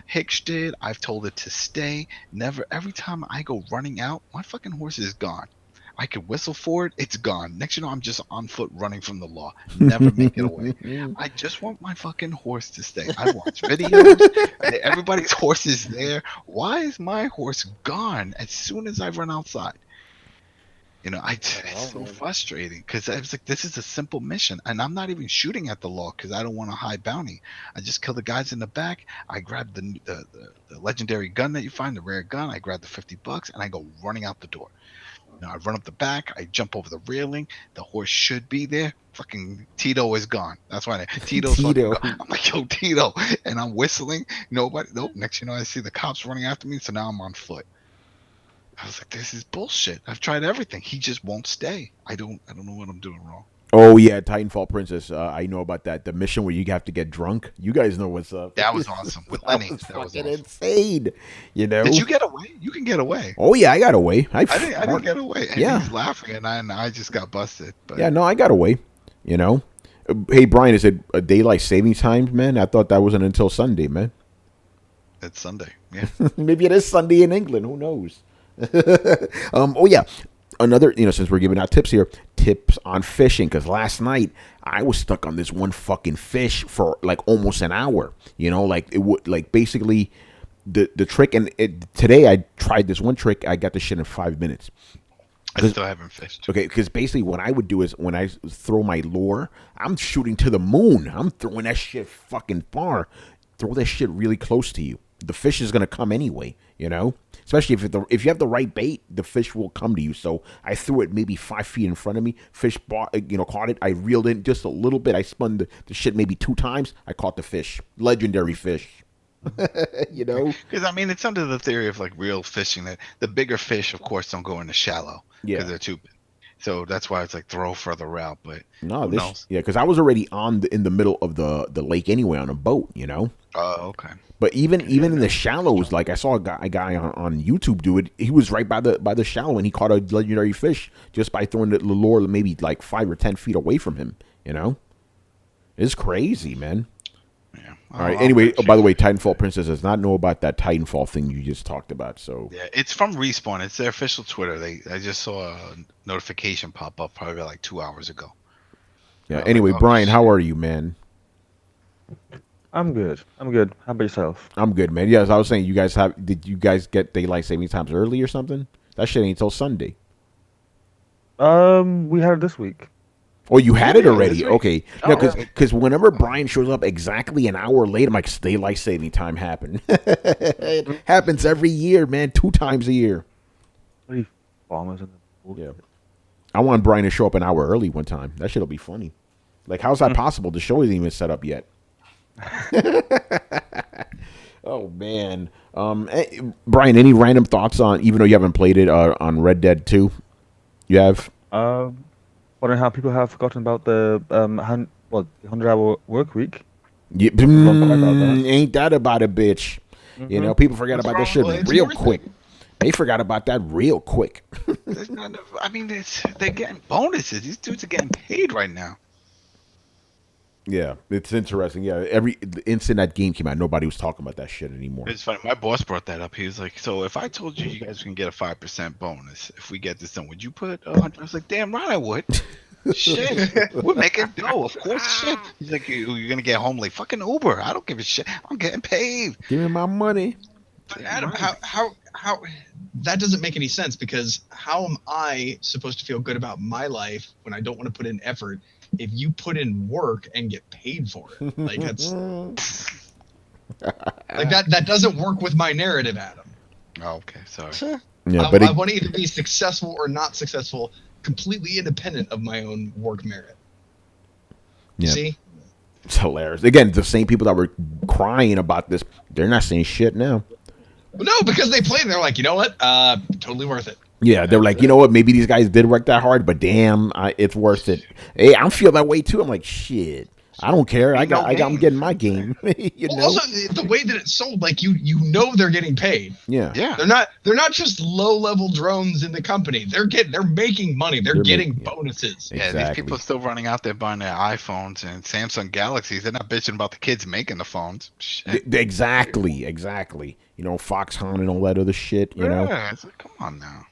hitched it. I've told it to stay. Never. Every time I go running out, my fucking horse is gone. I could whistle for it, it's gone. Next you know, I'm just on foot running from the law. Never make it away. I just want my fucking horse to stay. I watch videos, and everybody's horse is there. Why is my horse gone as soon as I run outside? It's so frustrating because I was like, this is a simple mission, and I'm not even shooting at the law because I don't want a high bounty. I just kill the guys in the back. I grab the legendary gun that you find, the rare gun. I grab the $50, and I go running out the door. I run up the back. I jump over the railing. The horse should be there. Fucking Tito is gone. That's why Tito's Tito. Gone. I'm like, yo, Tito, and I'm whistling. Nobody. Nope. Next, I see the cops running after me. So now I'm on foot. I was like, this is bullshit. I've tried everything. He just won't stay. I don't know what I'm doing wrong. Oh yeah, Titanfall Princess. I know about that. The mission where you have to get drunk. You guys know what's up. That was awesome with Lenny. That was fucking insane. Did you get away? You can get away. Oh yeah, I got away. I didn't get away. And yeah, he's laughing, and I just got busted. But yeah, no, I got away. Hey Brian, is it a daylight saving time, man? I thought that wasn't until Sunday, man. It's Sunday. Yeah. Maybe it is Sunday in England. Who knows? Oh yeah. Another, since we're giving out tips here, tips on fishing. Because last night I was stuck on this one fucking fish for like almost an hour. Like it would, like basically the trick. And today I tried this one trick. I got the shit in 5 minutes. I still haven't fished. Okay, because basically what I would do is when I throw my lure, I'm shooting to the moon. I'm throwing that shit fucking far. Throw that shit really close to you. The fish is gonna come anyway, Especially if you have the right bait, the fish will come to you. So I threw it maybe 5 feet in front of me. Fish caught it. I reeled in just a little bit. I spun the shit maybe 2 times. I caught the fish. Legendary fish. Because it's under the theory of like real fishing that the bigger fish, of course, don't go in the shallow because they're too big. So that's why it's like throw further out. But no, because I was already in the middle of the lake anyway on a boat. Oh, okay. But even in the shallows, like I saw a guy on YouTube do it. He was right by the shallow, and he caught a legendary fish just by throwing the lure maybe like 5 or 10 feet away from him. It's crazy, man. Yeah. All right. Anyway, by the way, Titanfall Princess does not know about that Titanfall thing you just talked about. So yeah, it's from Respawn. It's their official Twitter. I just saw a notification pop up probably like 2 hours ago. Yeah. Anyway, Brian, how are you, man? I'm good. How about yourself? I'm good, man. Yes, I was saying, did you guys get daylight saving times early or something? That shit ain't till Sunday. We had it this week. Oh, you had it already? Okay. No, because whenever Brian shows up exactly an hour late, I'm like, daylight saving time happened. It happens every year, man. 2 times a year. What are you farmers in the pool? Yeah. I want Brian to show up an hour early one time. That shit'll be funny. Like, how's that possible? The show isn't even set up yet. Oh man, Brian, any random thoughts on, even though you haven't played it, on Red Dead 2? You have? Wondering how people have forgotten about the 100-hour work week. Yeah, ain't that about a bitch? You know, people forgot about that shit real quick. They forgot about that real quick. I mean, they're getting bonuses. These dudes are getting paid right now. Yeah, it's interesting. Yeah, every instant that game came out, nobody was talking about that shit anymore. It's funny. My boss brought that up. He was like, "So if I told you guys can get a 5% bonus if we get this done, would you put 100?" I was like, "Damn right I would." Shit, we're making dough. Of course, shit. He's like, "You're gonna get home like fucking Uber. I don't give a shit. I'm getting paid. Give me my money." But Adam, how that doesn't make any sense, because how am I supposed to feel good about my life when I don't want to put in effort if you put in work and get paid for it? Like, that's like that doesn't work with my narrative, Adam. Oh, okay, sorry. Yeah, I want to either be successful or not successful, completely independent of my own work merit. Yeah. See? It's hilarious. Again, the same people that were crying about this, they're not saying shit now. No, because they played and they're like, you know what? Totally worth it. Yeah, they're like, you know what? Maybe these guys did work that hard, but damn, it's worth it. Hey, I feel that way too. I'm like, shit. I don't care. I'm getting my game. You know? Also, the way that it's sold, like you know they're getting paid. Yeah. They're not just low level drones in the company. They're making money. They're getting bonuses. Yeah, Exactly. these people are still running out there buying their iPhones and Samsung Galaxies. They're not bitching about the kids making the phones. Shit. Exactly. You know, Foxhound and all that other shit. You know. Yeah, it's like, come on now.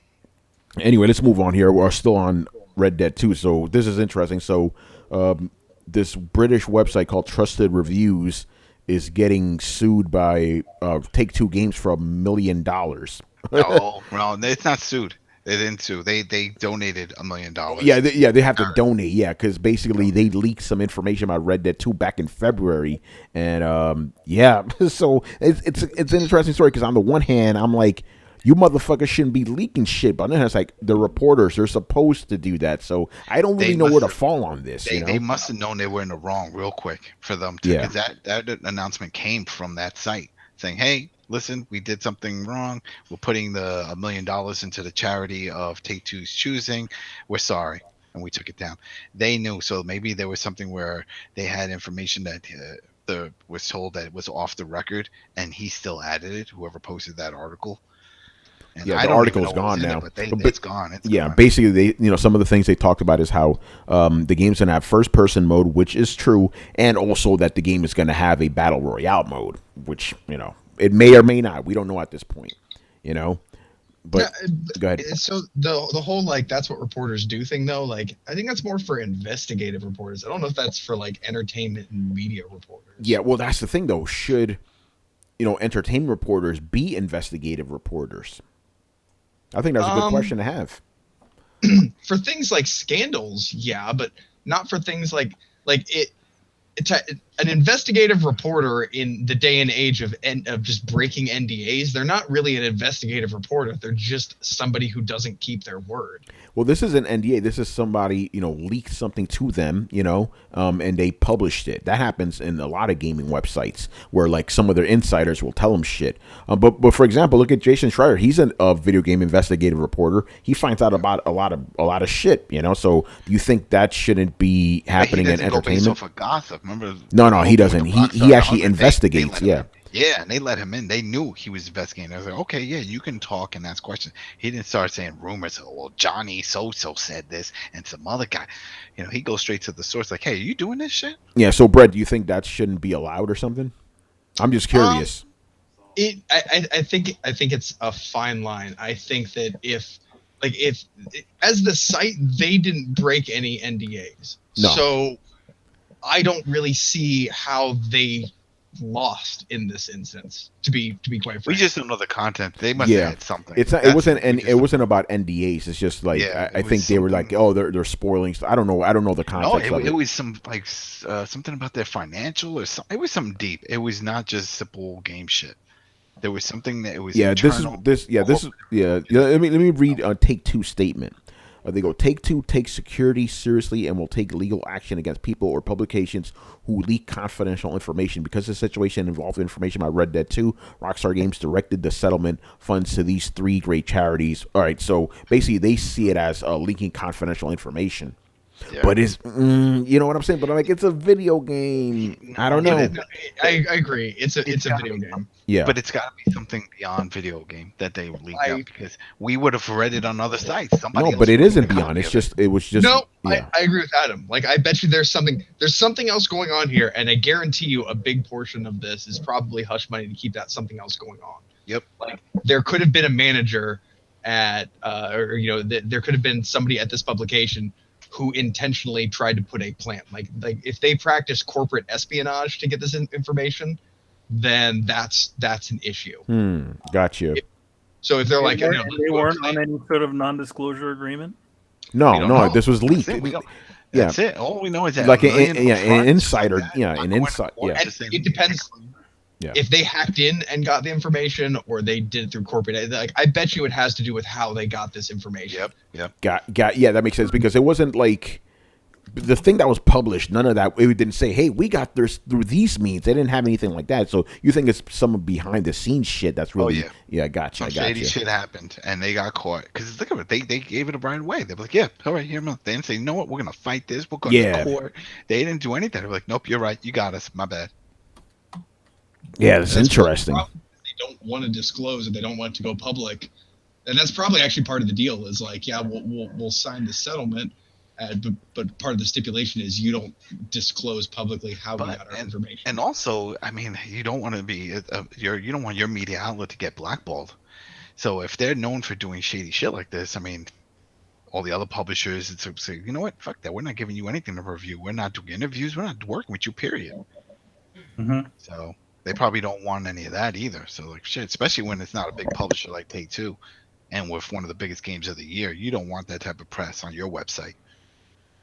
Anyway, let's move on here. We're still on Red Dead 2, so this is interesting. So, this British website called Trusted Reviews is getting sued by Take-Two Games for $1 million. No, it's not sued. They didn't sue. They donated $1 million. Yeah, they have to donate. Yeah, because basically they leaked some information about Red Dead 2 back in February, and yeah, so it's an interesting story because on the one hand, I'm like, you motherfuckers shouldn't be leaking shit, but then it's like the reporters are supposed to do that, so I don't really know where to fall on this. They must have known they were in the wrong real quick for them to. Yeah. Because that announcement came from that site saying, "Hey, listen, we did something wrong. We're putting the $1 million into the charity of Take-Two's choosing. We're sorry." And we took it down. They knew, so maybe there was something where they had information that was told that it was off the record, and he still added it. Whoever posted that article. And yeah, the article's gone now. It's gone. It's gone. Basically, some of the things they talked about is how the game's going to have first-person mode, which is true, and also that the game is going to have a battle royale mode, which it may or may not. We don't know at this point. But go ahead. So the whole like that's what reporters do thing though, like I think that's more for investigative reporters. I don't know if that's for like entertainment and media reporters. Yeah, well, that's the thing though. Should entertainment reporters be investigative reporters? I think that's a good question to have. For things like scandals, yeah, but not for things like an investigative reporter in the day and age of just breaking NDAs. They're not really an investigative reporter. They're just somebody who doesn't keep their word. Well, this is an NDA. This is somebody, leaked something to them, and they published it. That happens in a lot of gaming websites where, like, some of their insiders will tell them shit. But for example, look at Jason Schreier. He's a video game investigative reporter. He finds out about a lot of shit, So do you think that shouldn't be happening in entertainment? Go based off of gossip. Remember? No, he doesn't. He actually investigates. Yeah. Yeah, and they let him in. They knew he was investigating. I was like, okay, yeah, you can talk and ask questions. He didn't start saying rumors. Oh, well, Johnny so-so said this and some other guy. He goes straight to the source like, hey, are you doing this shit? Yeah, so, Brett, do you think that shouldn't be allowed or something? I'm just curious. I think it's a fine line. I think that if as the site, they didn't break any NDAs. No. So I don't really see how they lost in this instance, to be quite frank. We just don't know the content. They must have had something. It wasn't about NDAs. It's just like I think they were like, oh, they're spoiling stuff. I don't know the context. No, of it was some like something about their financial or something. It was something deep. It was not just simple game shit. There was something that it was. Yeah, internal. Let me read Take-Two statement. They go, Take-Two takes security seriously and will take legal action against people or publications who leak confidential information. Because the situation involved information about Red Dead 2, Rockstar Games directed the settlement funds to these 3 great charities. All right, so basically they see it as leaking confidential information. Yeah. But it's, you know what I'm saying? But I'm like, it's a video game. I don't know. I agree. It's a video game. Yeah. But it's got to be something beyond video game that they leaked out, because we would have read it on other sites. No, but it isn't beyond. It was just. No, yeah. I agree with Adam. Like, I bet you there's something else going on here, and I guarantee you a big portion of this is probably hush money to keep that something else going on. Yep. Like, there could have been a manager at, there could have been somebody at this publication who intentionally tried to put a plant. Like if they practice corporate espionage to get this information, then that's an issue. Gotcha. So if they're like, they weren't on any sort of non-disclosure agreement. No, this was leaked. That's it. All we know is that like an insider. An insider. Yeah, it depends. Yeah. If they hacked in and got the information, or they did it through corporate, like, I bet you it has to do with how they got this information. Yep. Yeah, that makes sense, because it wasn't like the thing that was published. None of that. It didn't say, "Hey, we got this through these means." They didn't have anything like that. So you think it's some behind the scenes shit that's really? Yeah, gotcha. Some shady shit happened, and they got caught. Because look at it, they gave it a right away. They were like, "Yeah, all right, here." They didn't say, "You know what? We're gonna fight this. We'll go to court." They didn't do anything. They were like, "Nope, you're right. You got us. My bad." Yeah, that's interesting. They don't want to disclose it. They don't want it to go public, and that's probably actually part of the deal. Is like, yeah, we'll sign the settlement, but part of the stipulation is you don't disclose publicly how we got our information. And also, I mean, you don't want to be you don't want your media outlet to get blackballed. So if they're known for doing shady shit like this, I mean, all the other publishers say, you know what, fuck that. We're not giving you anything to review. We're not doing interviews. We're not working with you. Period. Mm-hmm. So they probably don't want any of that either. So like shit, especially when it's not a big publisher like Take-Two, and with one of the biggest games of the year, you don't want that type of press on your website.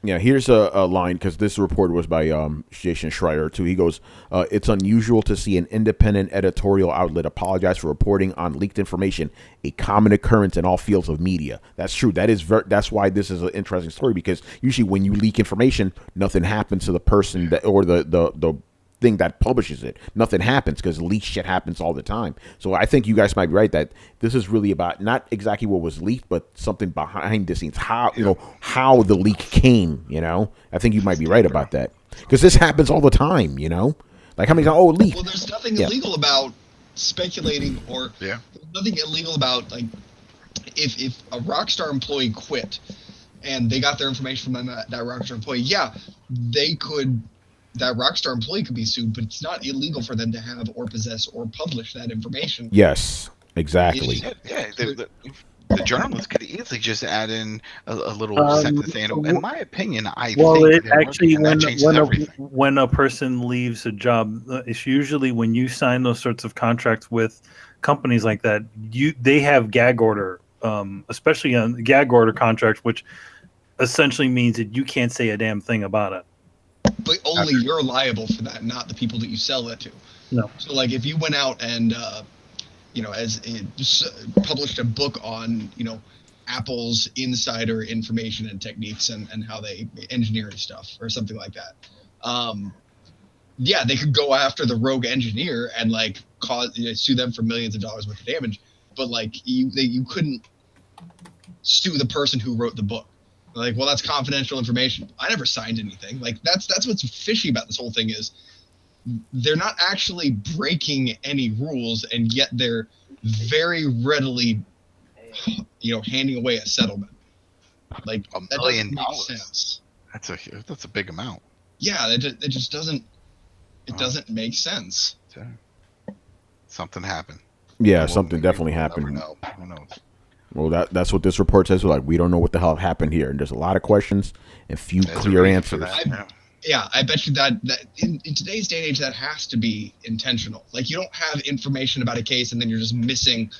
Yeah, here's a line, because this report was by Jason Schreier too. He goes, "It's unusual to see an independent editorial outlet apologize for reporting on leaked information, a common occurrence in all fields of media." That's true. That's why this is an interesting story, because usually when you leak information, nothing happens to the person or the thing that publishes it. Nothing happens, because leaked shit happens all the time. So I think you guys might be right that this is really about not exactly what was leaked, but something behind the scenes, how the leak came. I think you might be right about that, because this happens all the time. Like how many times? Leak. Well, there's nothing illegal about speculating, or there's nothing illegal about, like, if a Rockstar employee quit and they got their information from that Rockstar employee, that Rockstar employee could be sued, but it's not illegal for them to have or possess or publish that information. Yes, exactly. The journalist could easily just add in a little sentence saying, in my opinion, when a person leaves a job, it's usually when you sign those sorts of contracts with companies like that, they have gag order, especially on gag order contracts, which essentially means that you can't say a damn thing about it. But only you're liable for that, not the people that you sell that to. No. So, like, if you went out and, published a book on, Apple's insider information and techniques and how they engineer stuff or something like that, they could go after the rogue engineer and, like, sue them for millions of dollars worth of damage. But, like, you couldn't sue the person who wrote the book. Like, well, that's confidential information. I never signed anything. Like, that's what's fishy about this whole thing, is they're not actually breaking any rules, and yet they're very readily, handing away a settlement. Like, $1 million. Sense. That's a big amount. Yeah, it just doesn't. It doesn't make sense. Something happened. Yeah, something definitely happened. Who knows? Well, that's what this report says. Like, we don't know what the hell happened here, and there's a lot of questions and few clear answers. I bet you that in today's day and age, that has to be intentional. Like, you don't have information about a case and then you're just missing.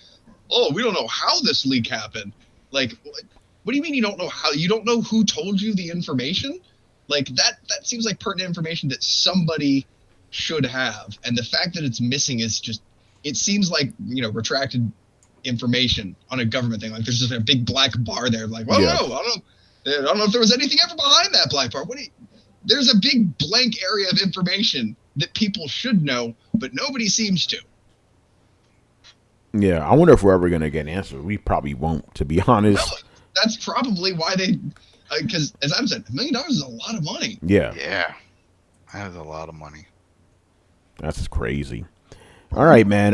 Oh, we don't know how this leak happened. Like, what do you mean you don't know how? You don't know who told you the information? Like, that seems like pertinent information that somebody should have, and the fact that it's missing is just. It seems like retracted information on a government thing. Like there's just a big black bar there. Like, well, Yeah. I don't know if there was anything ever behind that black bar. There's a big blank area of information that people should know, but nobody seems to. Yeah, I wonder if we're ever gonna get an answer. We probably won't, to be honest. No, that's probably why they, because as Adam said, $1 million is a lot of money. Yeah, Yeah, that is a lot of money. that's crazy. All right, man.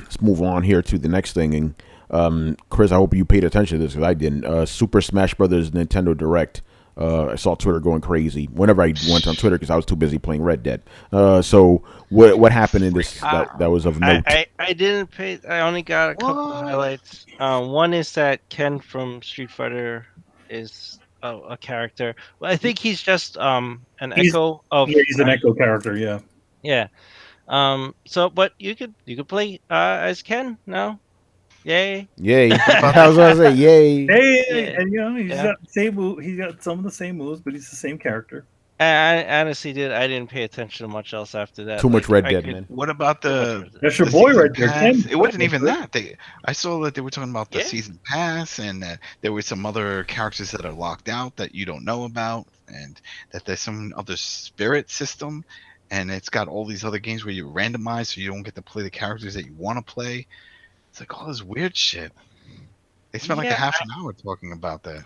Let's move on here to the next thing. And Chris, I hope you paid attention to this because I didn't. Super Smash Brothers Nintendo Direct. I saw Twitter going crazy whenever I went on Twitter because I was too busy playing Red Dead. So what happened in this that was of note? I didn't pay. I only got a couple of highlights. One is that Ken from Street Fighter is a character. Well, I think he's just an echo of. Yeah, he's an echo character. Yeah. Yeah. So, but you could play as Ken now. Yay! Yay! I was gonna say yay. Hey, Yeah. and you know he's Yeah. got the same move. He's got some of the same moves, but he's the same character. I honestly I didn't pay attention to much else after that. Too much Like, Red I Dead, could- man. What about the? That's your the boy season right there, pass? Ken. It wasn't even that. I saw that they were talking about the Yeah. season pass, and there were some other characters that are locked out that you don't know about, and that there's some other spirit system, and it's got all these other games where you randomize, so you don't get to play the characters that you want to play. It's like all this weird shit. They spent like a Yeah, half an hour talking about that.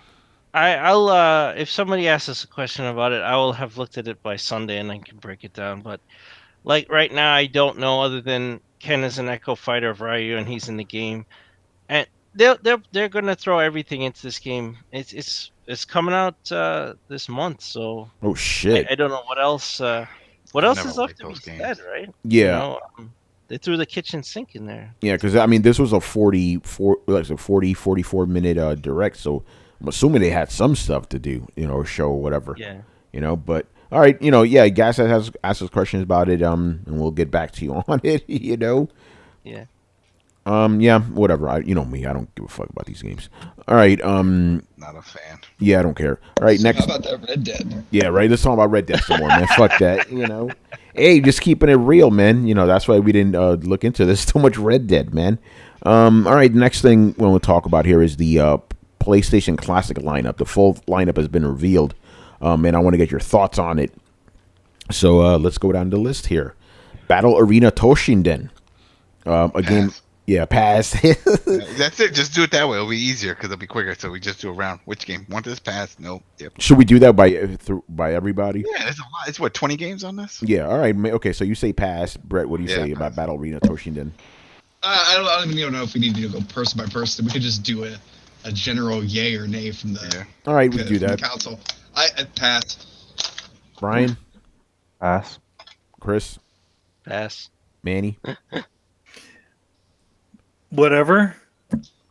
I'll if somebody asks us a question about it, I will have looked at it by Sunday and I can break it down. But like right now, I don't know other than Ken is an Echo Fighter of Ryu and he's in the game, and they're gonna throw everything into this game. It's coming out this month, so Oh shit! I don't know what else. What I've else never is up liked to be those games. said, right? Yeah. You know, they threw the kitchen sink in there. Yeah, because I mean, this was a 44 minute direct, so I'm assuming they had some stuff to do, or show or whatever. Yeah. But all right, yeah, guys has asked us questions about it, and we'll get back to you on it, Yeah. yeah, whatever. You know me, I don't give a fuck about these games. All right, Not a fan. yeah, I don't care. All right, So next. how about that Red Dead? Yeah, right. Let's talk about Red Dead some more, man. Fuck that, Hey, just keeping it real, man. That's why we didn't look into this. Too much Red Dead, man. All right, next thing we'll talk about here is the PlayStation Classic lineup. The full lineup has been revealed, and I want to get your thoughts on it. So let's go down the list here. Battle Arena Toshinden. A game. Yeah, pass. That's it. Just do it that way. It'll be easier because it'll be quicker. So we just do a round. Which game? Want this pass? Nope. Yep. Should we do that by everybody? Yeah, it's a lot. It's what 20 games on this. Yeah. All right. Okay. So you say pass, Brett. What do you say about Battle Arena Toshinden? I don't even know if we need to go person by person. We could just do a general yay or nay from the. Yeah. All right, we can do from the that. council. I pass. Brian, Pass. Chris, Pass. Manny. Whatever.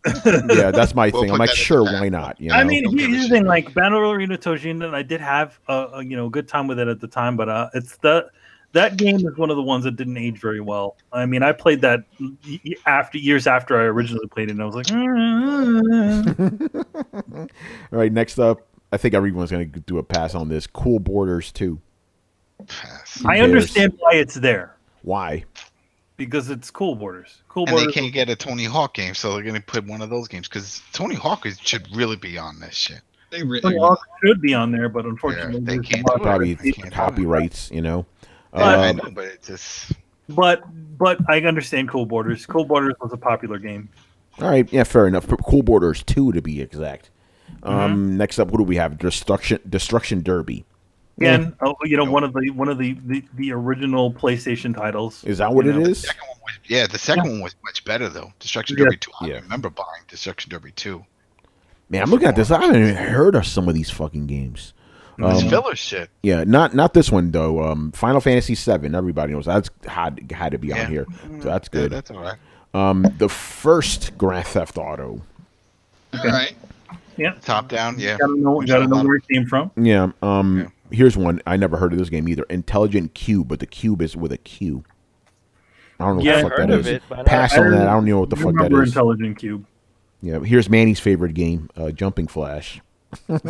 Yeah, that's my We'll thing. I'm put like, that in sure, the why back. not? I mean, Don't give a here's the shit. thing: like Battle Arena Toshinden, I did have a good time with it at the time, but it's that game is one of the ones that didn't age very well. I mean, I played that years after I originally played it, and I was like, All right, next up, I think everyone's gonna do a pass on this. Cool Borders 2. Pass. I cares? understand why it's there Why? because it's Cool Borders. Cool And they Borders. can't get a Tony Hawk game, so they're gonna put one of those games because Tony Hawk should really be on this shit. They re- Tony Hawk should be on there, but unfortunately, they there's can't a lot do of- it. Probably They can't do it. copyrights, I know, but it just But I understand Cool Borders. Cool Borders was a popular game. All right, yeah, fair enough. Cool Borders 2 to be exact. Next up, what do we have? Destruction Derby. Again, one of the original PlayStation titles. Is that what it is? the second one was much better though. Destruction Yeah. Derby 2. I Yeah. remember buying Destruction Derby 2. Man, I'm looking at this. I haven't even heard of some of these fucking games. It's filler shit. Yeah, not this one though. Final Fantasy 7. Everybody knows that's had to be on here, so that's Yeah, good. that's all right. The first Grand Theft Auto. All right. Yeah, Top down, yeah. gotta know where it came from. Yeah. Here's one. I never heard of this game either. Intelligent Cube, but the cube is with a Q. I don't know Yeah, what the fuck heard that of is. it, but Pass on that. I don't know what the fuck that Remember is. Intelligent Cube. Yeah. Here's Manny's favorite game, Jumping Flash. Is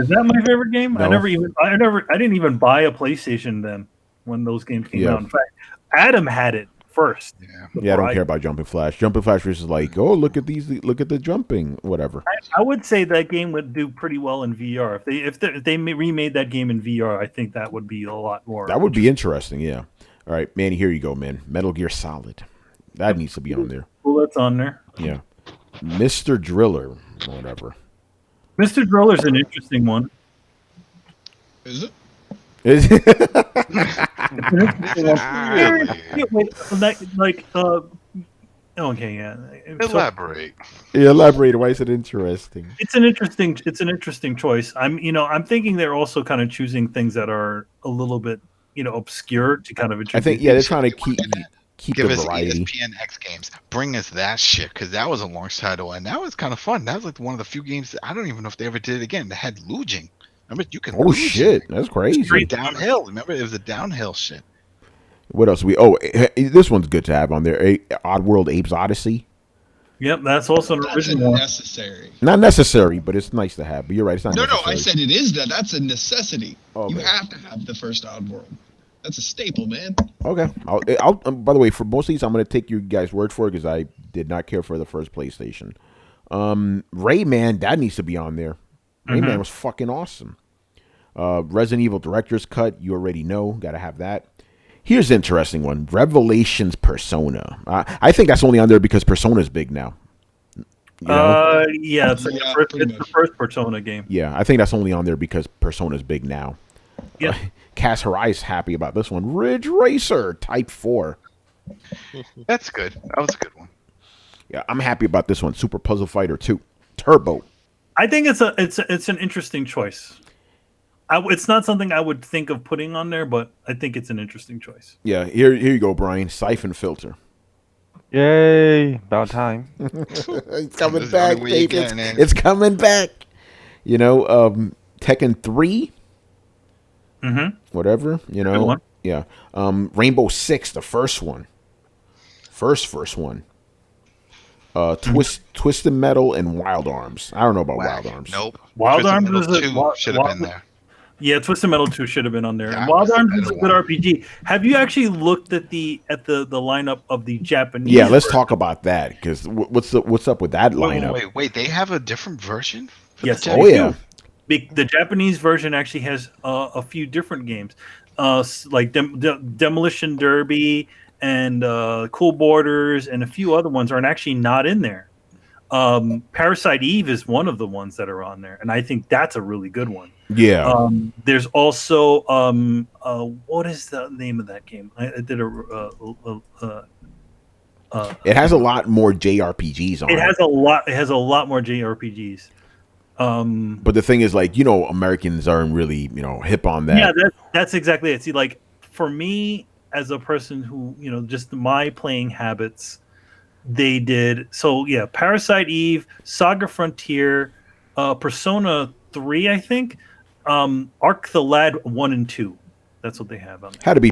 that my favorite game? No. I didn't even buy a PlayStation then when those games came Yeah. out. In fact, Adam had it first. Yeah, I don't care about Jumping Flash. Jumping Flash is like, oh, look at the jumping, whatever. I would say that game would do pretty well in VR. If they remade that game in VR, I think that would be a lot more. That would be interesting, yeah. All right, Manny, here you go, man. Metal Gear Solid. That needs to be on there. Well, that's on there. Yeah. Mr. Driller, whatever. Mr. Driller's an interesting one. Is it? Okay, yeah. Elaborate. Yeah, elaborate. Why is it interesting? It's an interesting choice. I'm thinking they're also kind of choosing things that are a little bit, obscure to kind of introduce. I think, yeah, they're trying to keep Give the us variety. ESPN X Games. Bring us that shit, because that was a launch title, and that was kind of fun. That was like one of the few games that I don't even know if they ever did it again. They had luging. Remember, you can. Oh shit, that's crazy. Straight downhill. Remember, it was a downhill shit. What else? This one's good to have on there. Oddworld Apes Odyssey. Yep, that's also an That's original one. necessary. Not necessary, but it's nice to have. But you're right, it's not No, necessary. I said it is that. That's a necessity. Okay. You have to have the first Oddworld. That's a staple, man. Okay. I'll by the way, for most of these, I'm going to take you guys' word for it because I did not care for the first PlayStation. Rayman, that needs to be on there. Rayman was fucking awesome. Resident Evil Director's Cut, you already know. Got to have that. Here's an interesting one. Revelations Persona. I think that's only on there because Persona's big now. You know? Yeah, it's the first Persona game. Yeah, I think that's only on there because Persona's big now. Yep. Cass Harai's happy about this one. Ridge Racer Type 4. That's good. That was a good one. Yeah, I'm happy about this one. Super Puzzle Fighter 2 Turbo. I think it's an interesting choice. It's not something I would think of putting on there, but I think it's an interesting choice. Yeah, here you go, Brian. Siphon Filter. Yay! About time. It's coming This is back, the only way you baby. get in. It's coming back. Tekken 3. Whatever, Good one. Yeah. Rainbow Six, the first one. First one. Twisted Metal and Wild Arms. I don't know about Whack. Wild Arms. Nope. Wild Twisted Arms Metal is 2 should have been there. Yeah, Twisted Metal 2 should have been on there. Yeah, And Wild Twisted Arms is a Metal good 1. RPG. Have you actually looked at the lineup of the Japanese? Yeah, let's version? talk about that because what's up with that lineup? Wait. They have a different version? For Yes. the Oh they yeah. do. The Japanese version actually has a few different games, like Demolition Derby and Cool Borders and a few other ones are actually not in there. Parasite Eve is one of the ones that are on there, and I think that's a really good one. Yeah. There's also what is the name of that game? I did It has a lot more JRPGs on it. It has a lot more JRPGs. But the thing is, Americans aren't really, hip on that. Yeah, that's exactly it. See, like for me as a person who, just my playing habits, they did so. Yeah, Parasite Eve, Saga Frontier, Persona 3, I think, Arc the Lad 1 and 2. That's what they have on there. Had to be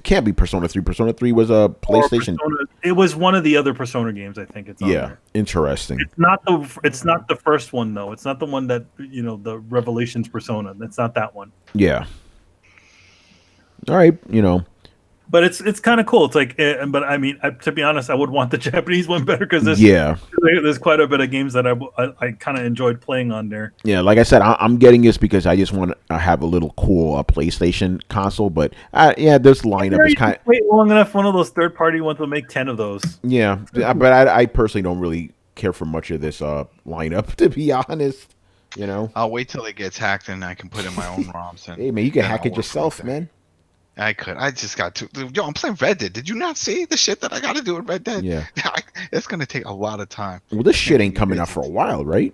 can't be Persona 3. Persona 3 was a PlayStation. It was one of the other Persona games. I think it's on there. Interesting. It's not the first one though. It's not the one that the Revelations Persona. That's not that one. Yeah. All right, But it's kind of cool. It's like, but I mean, to be honest, I would want the Japanese one better because there's quite a bit of games that I kind of enjoyed playing on there. Yeah, like I said, I'm getting this because I just want to have a little cool PlayStation console. But this lineup is kind of wait long enough. One of those third party ones will make 10 of those. Yeah, but I personally don't really care for much of this lineup, to be honest. I'll wait till it gets hacked and I can put in my own ROMs. And Hey man, you can then hack I'll it work yourself, with man. I could. I just got to. Yo, I'm playing Red Dead. Did you not see the shit that I got to do in Red Dead? Yeah. It's gonna take a lot of time. Well, this shit ain't coming out for a while, right?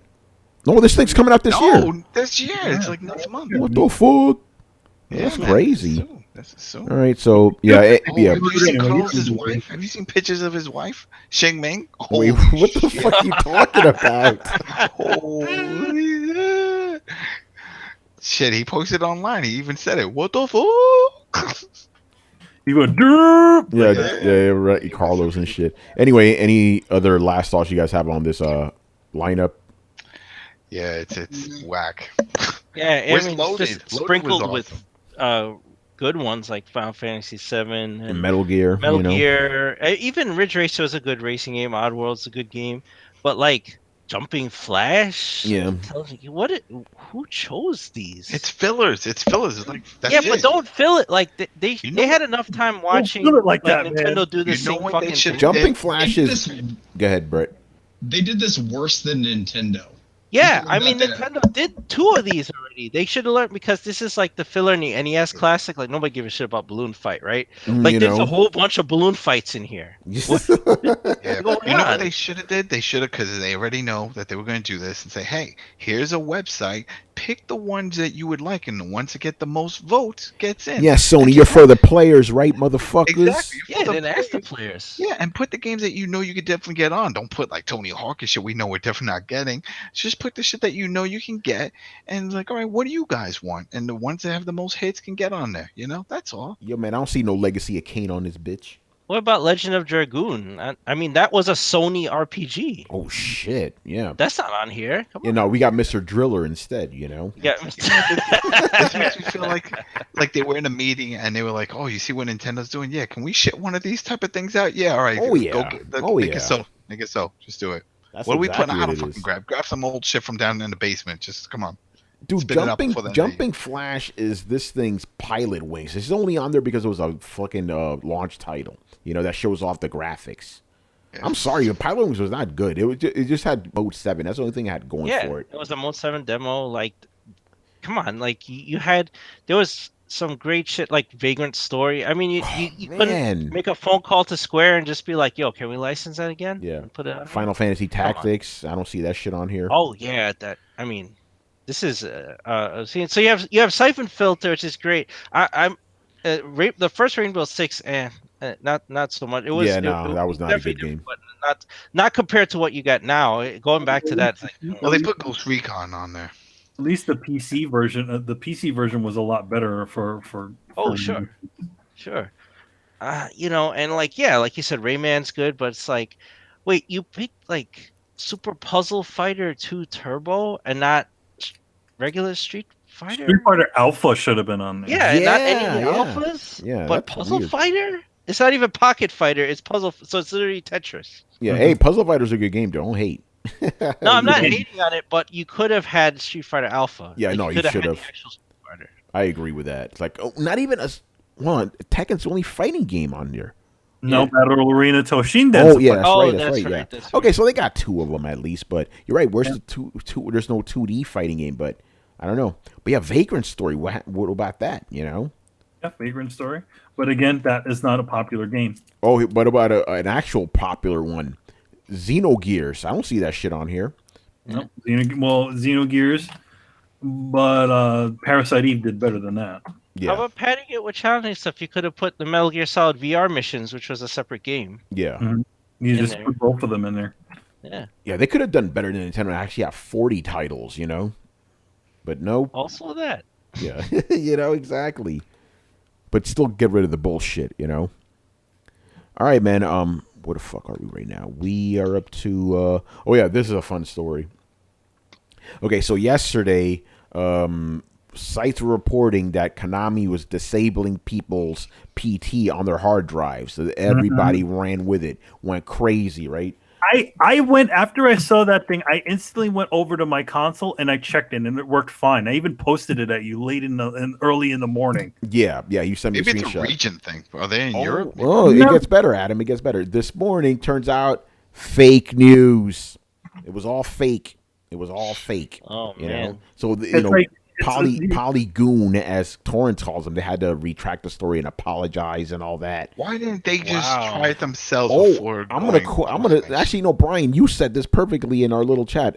No, this thing's coming out this year. No, this year. It's like next month. What the fuck? Yeah, That's man, crazy. That's soon. All right, so yeah. Have you seen Carl's wife? Have you seen pictures of his wife, Sheng Ming? Wait, what the fuck are you talking about? Holy shit! He posted online. He even said it. What the fuck? You go derp. Yeah, right. Carlos and shit. Anyway, any other last thoughts you guys have on this lineup? Yeah, it's whack. Yeah, Where's I mean, Loaded? just Loaded sprinkled was with good ones like Final Fantasy VII And and Metal Gear. Metal You know. Gear. Even Ridge Racer is a good racing game. Oddworld's a good game, but like Jumping Flash, Yeah. who chose these? It's fillers. It's fillers. It's like that's Yeah, it. but don't fill it like they You know they had what- enough time Don't watching feel it like like that, Nintendo man. do the You know same what they fucking should thing. Jumping They Flash did is. this. Go ahead, Brett. They did this worse than Nintendo. Yeah, Think I about mean that. Nintendo did 2 of these already. They should have learned because this is like the filler in the NES Classic. Like nobody gives a shit about balloon fight, right? Like You there's a know. whole bunch of balloon fights in here. Yeah. going You know on? what they should have did? They should have, because they already know that they were going to do this, and say, hey, here's a website. Pick the ones that you would like, and the ones that get the most votes gets in. Yeah, Sony, you're for the players, right, motherfuckers? Exactly. Yeah, For the then ask the players. players. Yeah, and put the games that you know you could definitely get on. Don't put like Tony Hawk and shit we know we're definitely not getting. Just put the shit that you know you can get, and like, all right, what do you guys want? And the ones that have the most hits can get on there. You know, that's all. Yo, man, I don't see no Legacy of Kane on this bitch. What about Legend of Dragoon? I mean, that was a Sony RPG. Oh shit, yeah. That's not on here. Come You on. know, we got Mr. Driller instead. You know. Yeah. This makes me feel like they were in a meeting and they were like, "Oh, you see what Nintendo's doing? Yeah, can we ship one of these type of things out? Yeah, all right. Oh, yeah. Make it so. Make it so. Just do it. That's What are we exactly putting out? what it Fucking is. grab some old shit from down in the basement. Just come on. Dude, Spit it out before that Jumping Flash is this thing's pilot wings. It's only on there because it was a fucking launch title. You know, that shows off the graphics. Yeah. I'm sorry, Pilot Wings was not good. It just had Mode 7. That's the only thing it had going for it. It was a Mode 7 demo. Like, come on, like you had there was some great shit like Vagrant Story. I mean, you couldn't Man. make a phone call to Square and just be like, "Yo, can we license that again?" Yeah. And put it on Final Fantasy Tactics. I don't see that shit on here. Oh yeah, that. I mean, this is so you have Siphon Filter, which is great. I'm the first Rainbow Six, not so much. It was Yeah, no, that was not a definitely good game. different, but not compared to what you got now. Going back to that, it's like, Well, they put Ghost Recon on there. At least the PC version. The PC version was a lot better for. oh sure. You know, and like like you said, Rayman's good, but it's like, wait, you picked like Super Puzzle Fighter 2 Turbo and not regular Street Fighter? Street Fighter Alpha should have been on there. Yeah, and not any Yeah, of the yeah. alphas. Yeah, but that's Puzzle weird. Fighter? It's not even Pocket Fighter. It's Puzzle. So it's literally Tetris. Yeah, hey, Puzzle Fighter's a good game. Don't hate. No, I'm not hating on it, but you could have had Street Fighter Alpha. Yeah, no, you could should had have. the actual Street Fighter. I agree with that. It's like, not even a. Well, Tekken's the only fighting game on there. No Yeah. Battle Arena Toshin. Oh yeah, that's Oh, right. that's Yeah. right, that's Okay, so they got 2 of them at least, but you're right. Where's the two? There's no 2D fighting game, but I don't know. But yeah, Vagrant Story. What about that? You know? Yeah, Vagrant Story. But again, that is not a popular game. Oh, what about an actual popular one? Xenogears. I don't see that shit on here. No, Xenogears, but Parasite Eve did better than that. Yeah, How about padding it with challenging stuff? You could have put the Metal Gear Solid VR missions, which was a separate game. yeah, You In just there. put both of them in there. Yeah. yeah. They could have done better than Nintendo and actually have 40 titles. You know, but no. Also that. Yeah, you know exactly. But still, get rid of the bullshit. You know. All right, man. Where the fuck are we right now? We are up to. Oh yeah, this is a fun story. Okay, so yesterday, sites were reporting that Konami was disabling people's PT on their hard drives. So everybody ran with it, went crazy, right? I went after I saw that thing. I instantly went over to my console and I checked it, and it worked fine. I even posted it at you early in the morning. Yeah. You sent me Maybe a it's a screenshot. region thing. Are they in Europe? Oh, it No. gets better, Adam. It gets better. This morning, turns out, fake news. It was all fake. Oh You man. know, so It's like- Polygoon, as Torrance calls them, they had to retract the story and apologize and all that. Why didn't they just Wow. try it themselves Oh, before? I'm gonna actually no, Brian, you said this perfectly in our little chat.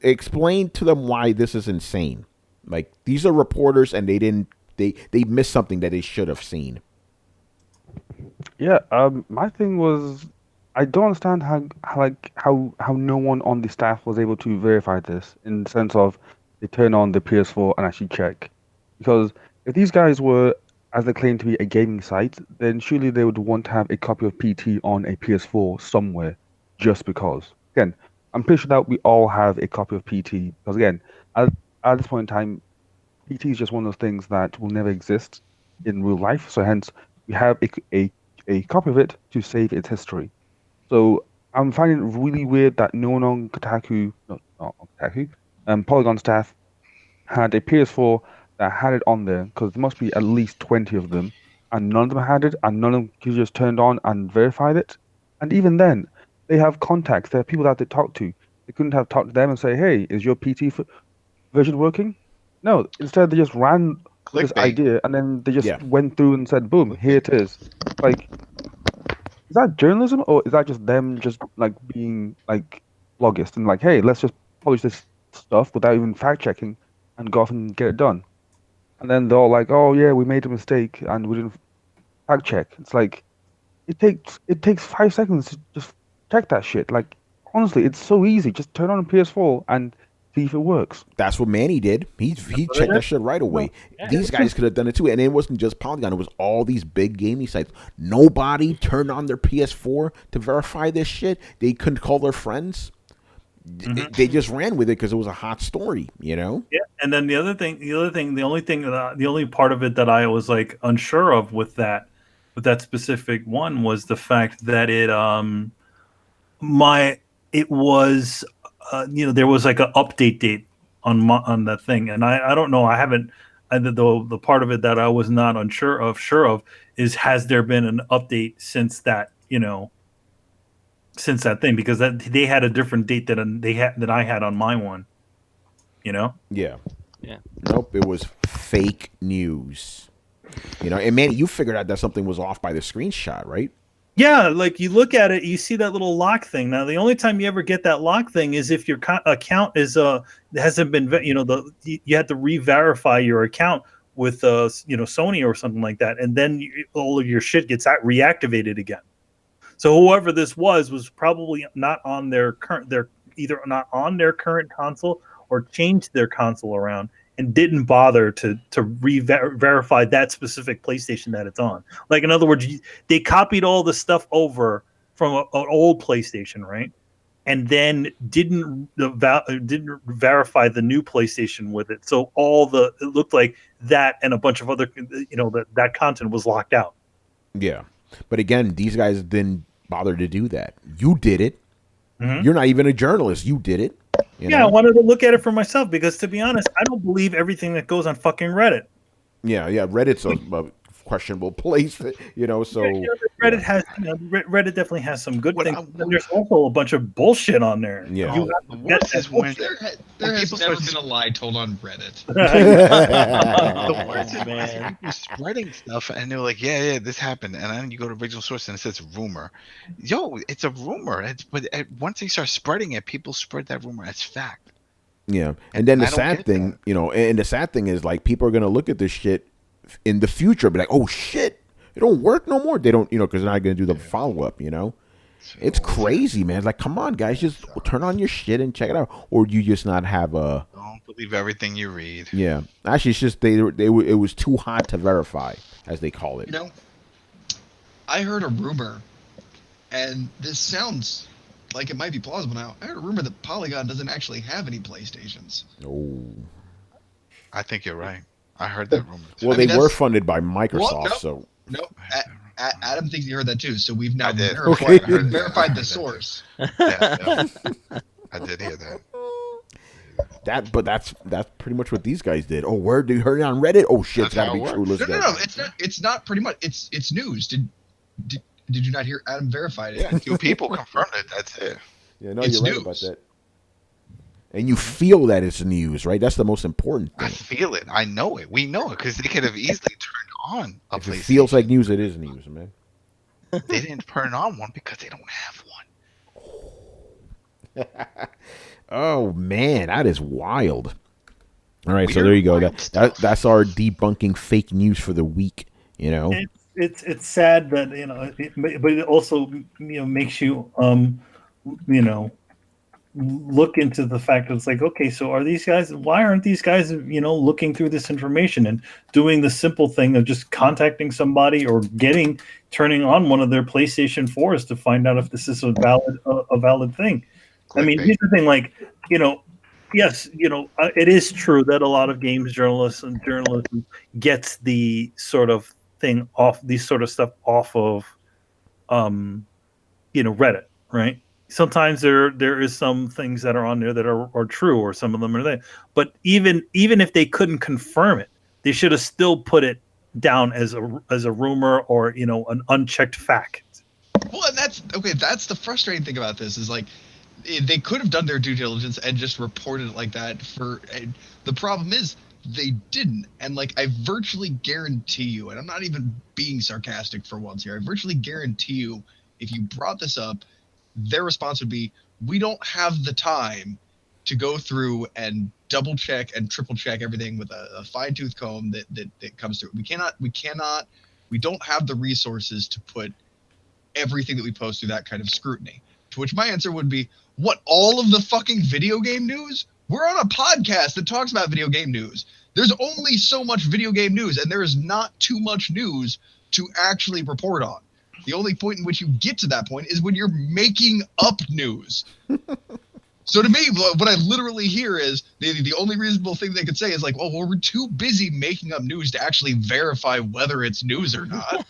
Explain to them why this is insane. Like, these are reporters and they missed something that they should have seen. Yeah, my thing was, I don't understand how no one on the staff was able to verify this in the sense of they turn on the PS4 and actually check. Because if these guys were, as they claim to be, a gaming site, then surely they would want to have a copy of PT on a PS4 somewhere, just because. Again, I'm pretty sure that we all have a copy of PT, because again, at this point in time, PT is just one of those things that will never exist. in real life. So hence we have a copy of it to save its history. So I'm finding it really weird that no one on Kotaku, no, not on Kotaku, Polygon staff had a PS4 that had it on there because there must be at least 20 of them, and none of them had it, and none of them could just turned on and verified it. And even then, they have contacts. There are people that they talk to. They couldn't have talked to them and say, "Hey, is your PT version working?" No, instead they just ran with this Clickbait. idea, and then they just Yeah. went through and said, "Boom, here it is." Like, is that journalism or is that just them just like being like bloggers and like, hey, let's just publish this stuff without even fact checking and go off and get it done? And then they're all like, oh yeah, we made a mistake and we didn't fact check. It's like it takes 5 seconds to just check that shit. Like honestly, it's so easy. Just turn on a PS4 and see if it works. That's what Manny did. He checked that shit right away. These guys could have done it too, and it wasn't just Polygon. It was all these big gaming sites. Nobody turned on their PS4 to verify this shit. They couldn't call their friends. They just ran with it because it was a hot story, you know. Yeah, and then the only part of it that I was like unsure of with that specific one was the fact that it was there was like an update date on that thing, and I don't know, I haven't. The part of it that I was not sure of is, has there been an update since that since that thing, because that they had a different date than I had on my one, Yeah. Yeah. Nope. It was fake news. And Manny, you figured out that something was off by the screenshot, right? Yeah, like you look at it, you see that little lock thing. Now, the only time you ever get that lock thing is if your account hasn't been, you have to re-verify your account with Sony or something like that, and then all of your shit gets reactivated again. So whoever this was probably not on they're either not on their current console or changed their console around and didn't bother to verify that specific PlayStation that it's on. Like, in other words, they copied all the stuff over from an old PlayStation, right? And then didn't verify the new PlayStation with it. So it looked like that and a bunch of other, that content was locked out. Yeah. But again, these guys didn't bother to do that. You did it. Mm-hmm. You're not even a journalist. You did it. I wanted to look at it for myself because, to be honest, I don't believe everything that goes on fucking Reddit. Yeah. Reddit's a questionable place, So Reddit has Reddit definitely has some good things. And there's also a bunch of bullshit on there. Yeah. The worst is when there has never been a lie told on Reddit. the worst is when people spreading stuff and they're like, yeah, this happened, and then you go to original source and it says rumor. Yo, it's a rumor. But once they start spreading it, people spread that rumor as fact. Yeah, and then the sad thing, and the sad thing is, like, people are gonna look at this shit in the future, and be like, oh shit, it don't work no more. They don't, because they're not gonna do the follow up. It's crazy, man. It's like, come on, guys, just turn on your shit and check it out, or you just not have a. Don't believe everything you read. Yeah, actually, it's just it was too hot to verify, as they call it. I heard a rumor, and this sounds like it might be plausible now. I heard a rumor that Polygon doesn't actually have any PlayStations. Oh, I think you're right. I heard that rumor too. Well, they were funded by Microsoft, so. No, Adam thinks he heard that too. So we've now verified the source. Yeah, I did hear that. But that's pretty much what these guys did. Oh, where do you heard it on Reddit? Oh shit, it's gotta be true. Let's go. No, it's not pretty much. It's news. Did you not hear Adam verified it? Yeah, 2 people confirmed it. That's it. Yeah, no, you're right about that. And you feel that it's news, right? That's the most important thing. I feel it. I know it. We know it because they could have easily turned on a If it PlayStation. feels like news, it is news, man. They didn't turn on one because they don't have one. Oh man, that is wild. All right, so there you go. That's our debunking fake news for the week. It's sad that but it also makes you look into the fact that it's like, okay, so why aren't these guys looking through this information and doing the simple thing of just contacting somebody or turning on one of their PlayStation 4s to find out if this is a valid thing. I mean, here's the thing, like, Yes, it is true that a lot of games journalists and journalism gets the sort of thing off these sort of stuff off of Reddit, right? Sometimes there is some things that are on there that are true, or some of them are there. But even if they couldn't confirm it, they should have still put it down as a rumor, or an unchecked fact. Well, and that's the frustrating thing about this is like they could have done their due diligence and just reported it like that. The problem is they didn't, and like I virtually guarantee you, and I'm not even being sarcastic for once here, I virtually guarantee you, if you brought this up, their response would be, we don't have the time to go through and double check and triple check everything with a fine-tooth comb that comes through. We don't have the resources to put everything that we post through that kind of scrutiny. To which my answer would be, what, all of the fucking video game news? We're on a podcast that talks about video game news. There's only so much video game news, and there is not too much news to actually report on. The only point in which you get to that point is when you're making up news. So to me, what I literally hear is the only reasonable thing they could say is like, well, we're too busy making up news to actually verify whether it's news or not.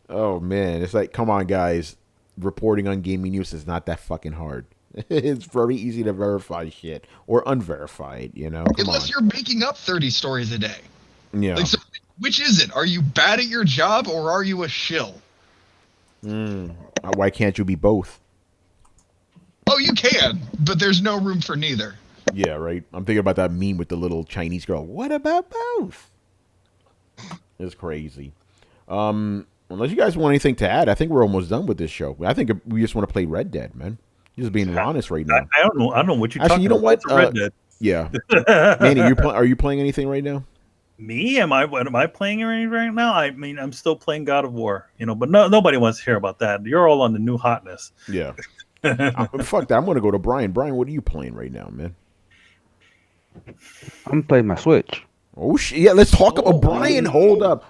Oh man, it's like, come on, guys. Reporting on gaming news is not that fucking hard. It's very easy to verify shit or unverified, Unless you're making up 30 stories a day. Yeah. Like, so which is it? Are you bad at your job or are you a shill? Why can't you be both? Oh, you can, but there's no room for neither. Yeah, right. I'm thinking about that meme with the little Chinese girl. What about both? It's crazy. Unless you guys want anything to add, I think we're almost done with this show. I think we just want to play Red Dead, man. Just being honest right now. I don't know what you're Actually, talking about. What? Red Dead. Yeah. Manny, are you playing anything right now? Me? Am I playing anything right now? I mean, I'm still playing God of War, but nobody wants to hear about that. You're all on the new hotness. Yeah. Fuck that. I'm going to go to Brian. Brian, what are you playing right now, man? I'm playing my Switch. Oh, shit. Yeah, let's talk about Brian. Hold up.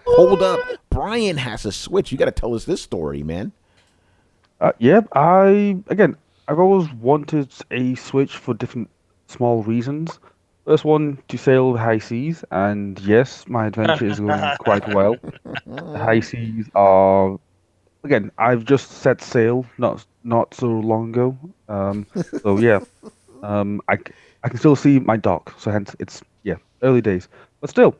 Brian has a Switch. You got to tell us this story, man. I've always wanted a Switch for different small reasons. First one, to sail the high seas, and yes, my adventure is going quite well. The high seas are, again, I've just set sail not so long ago. So yeah, I can still see my dock, so hence it's early days, but still,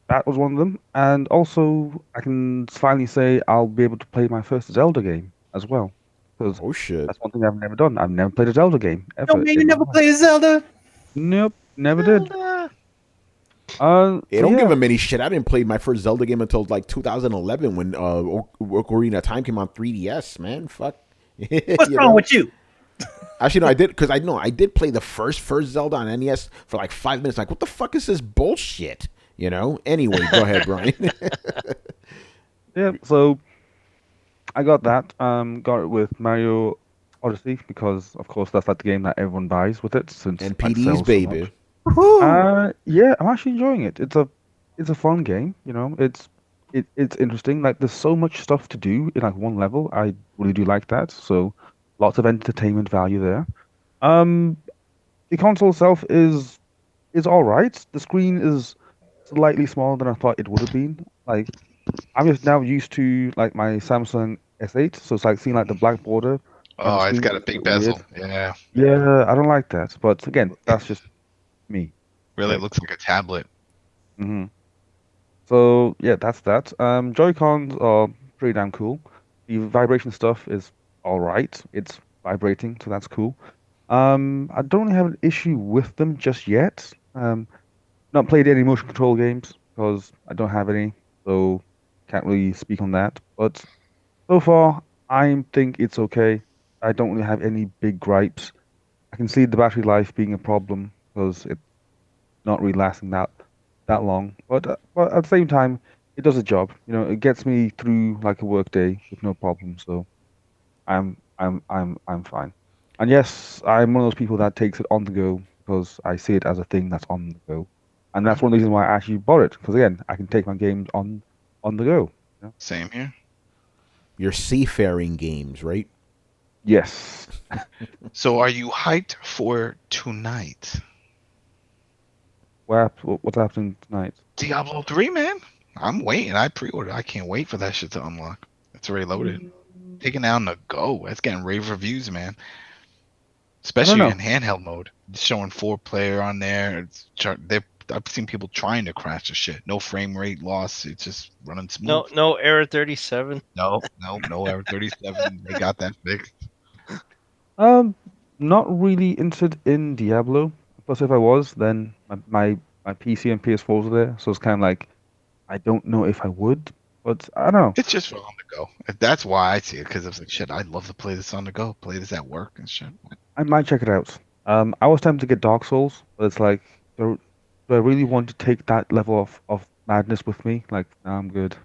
that was one of them. And also, I can finally say I'll be able to play my first Zelda game as well. Because that's one thing I've never done. I've never played a Zelda game ever. No, man, you never played a Zelda? Nope, never did. Don't give him any shit. I didn't play my first Zelda game until like 2011 when Ocarina of Time came on 3DS, man. Fuck. What's wrong with you? Actually, no, I did, because I did play the first Zelda on NES for like 5 minutes. Like, what the fuck is this bullshit? Anyway, go ahead, Brian. Yeah, so I got that. Got it with Mario Odyssey because, of course, that's like the game that everyone buys with it. Since and it PD's sells baby. Yeah, I'm actually enjoying it. It's a fun game. It's interesting. Like, there's so much stuff to do in like one level. I really do like that. So, lots of entertainment value there. The console itself is all right. The screen is slightly smaller than I thought it would have been. Like, I'm just now used to like my Samsung S8, so it's like seeing like the black border. Oh, it's got a big bezel. Yeah. Yeah, I don't like that. But again, that's just me. Really, it looks like a tablet. Mm-hmm. So yeah, that's that. Joy-Cons are pretty damn cool. The vibration stuff is all right. It's vibrating, so that's cool. I don't really have an issue with them just yet. Not played any motion control games because I don't have any, so can't really speak on that. But so far, I think it's okay. I don't really have any big gripes. I can see the battery life being a problem because it's not really lasting that long. But at the same time, it does a job. It gets me through like a work day with no problem. So I'm fine. And yes, I'm one of those people that takes it on the go because I see it as a thing that's on the go. And that's one reason why I actually bought it. Because again, I can take my games on the go. Same here. Your seafaring games, right? Yes. So are you hyped for tonight? What's happening tonight? Diablo 3, man. I'm waiting. I pre-ordered. I can't wait for that shit to unlock. It's already loaded. Taking down the go. It's getting rave reviews, man. Especially know. in handheld mode. It's showing 4-player on there. I've seen people trying to crash the shit. No frame rate loss. It's just running smooth. No error 37. No error 37. They got that fixed. Not really interested in Diablo. Plus, if I was, then my PC and PS4 are there, so it's kind of like I don't know if I would, but I don't know. It's just for on the go. That's why I see it, because it's like shit. I'd love to play this on the go. Play this at work and shit. I might check it out. I was tempted to get Dark Souls, but it's like, do I really want to take that level of madness with me? Like, nah, I'm good.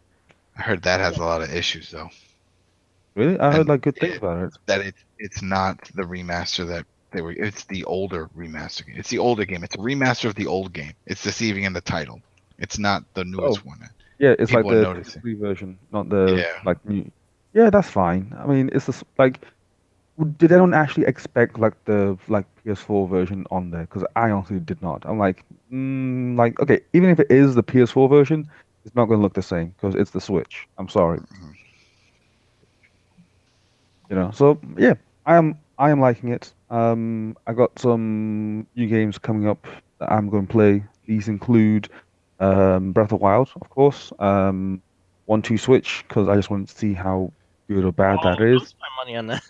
I heard that has a lot of issues though. Really? I heard And like good things about it. That it's not the remaster that they were. It's the older remaster game. It's the older game. It's a remaster of the old game. It's deceiving in the title. It's not the newest one. Yeah, it's like People are the noticing. PS3 version, not the Yeah. like new. Yeah, that's fine. I mean, it's just like, did anyone actually expect like the PS4 version on there? Because I honestly did not. I'm like, okay, even if it is the PS4 version, it's not going to look the same because it's the Switch. I'm sorry. Mhm. So yeah, I am liking it. I got some new games coming up that I'm going to play. These include Breath of the Wild, of course. 1-2 Switch because I just want to see how good or bad that Don't is. spend money on that.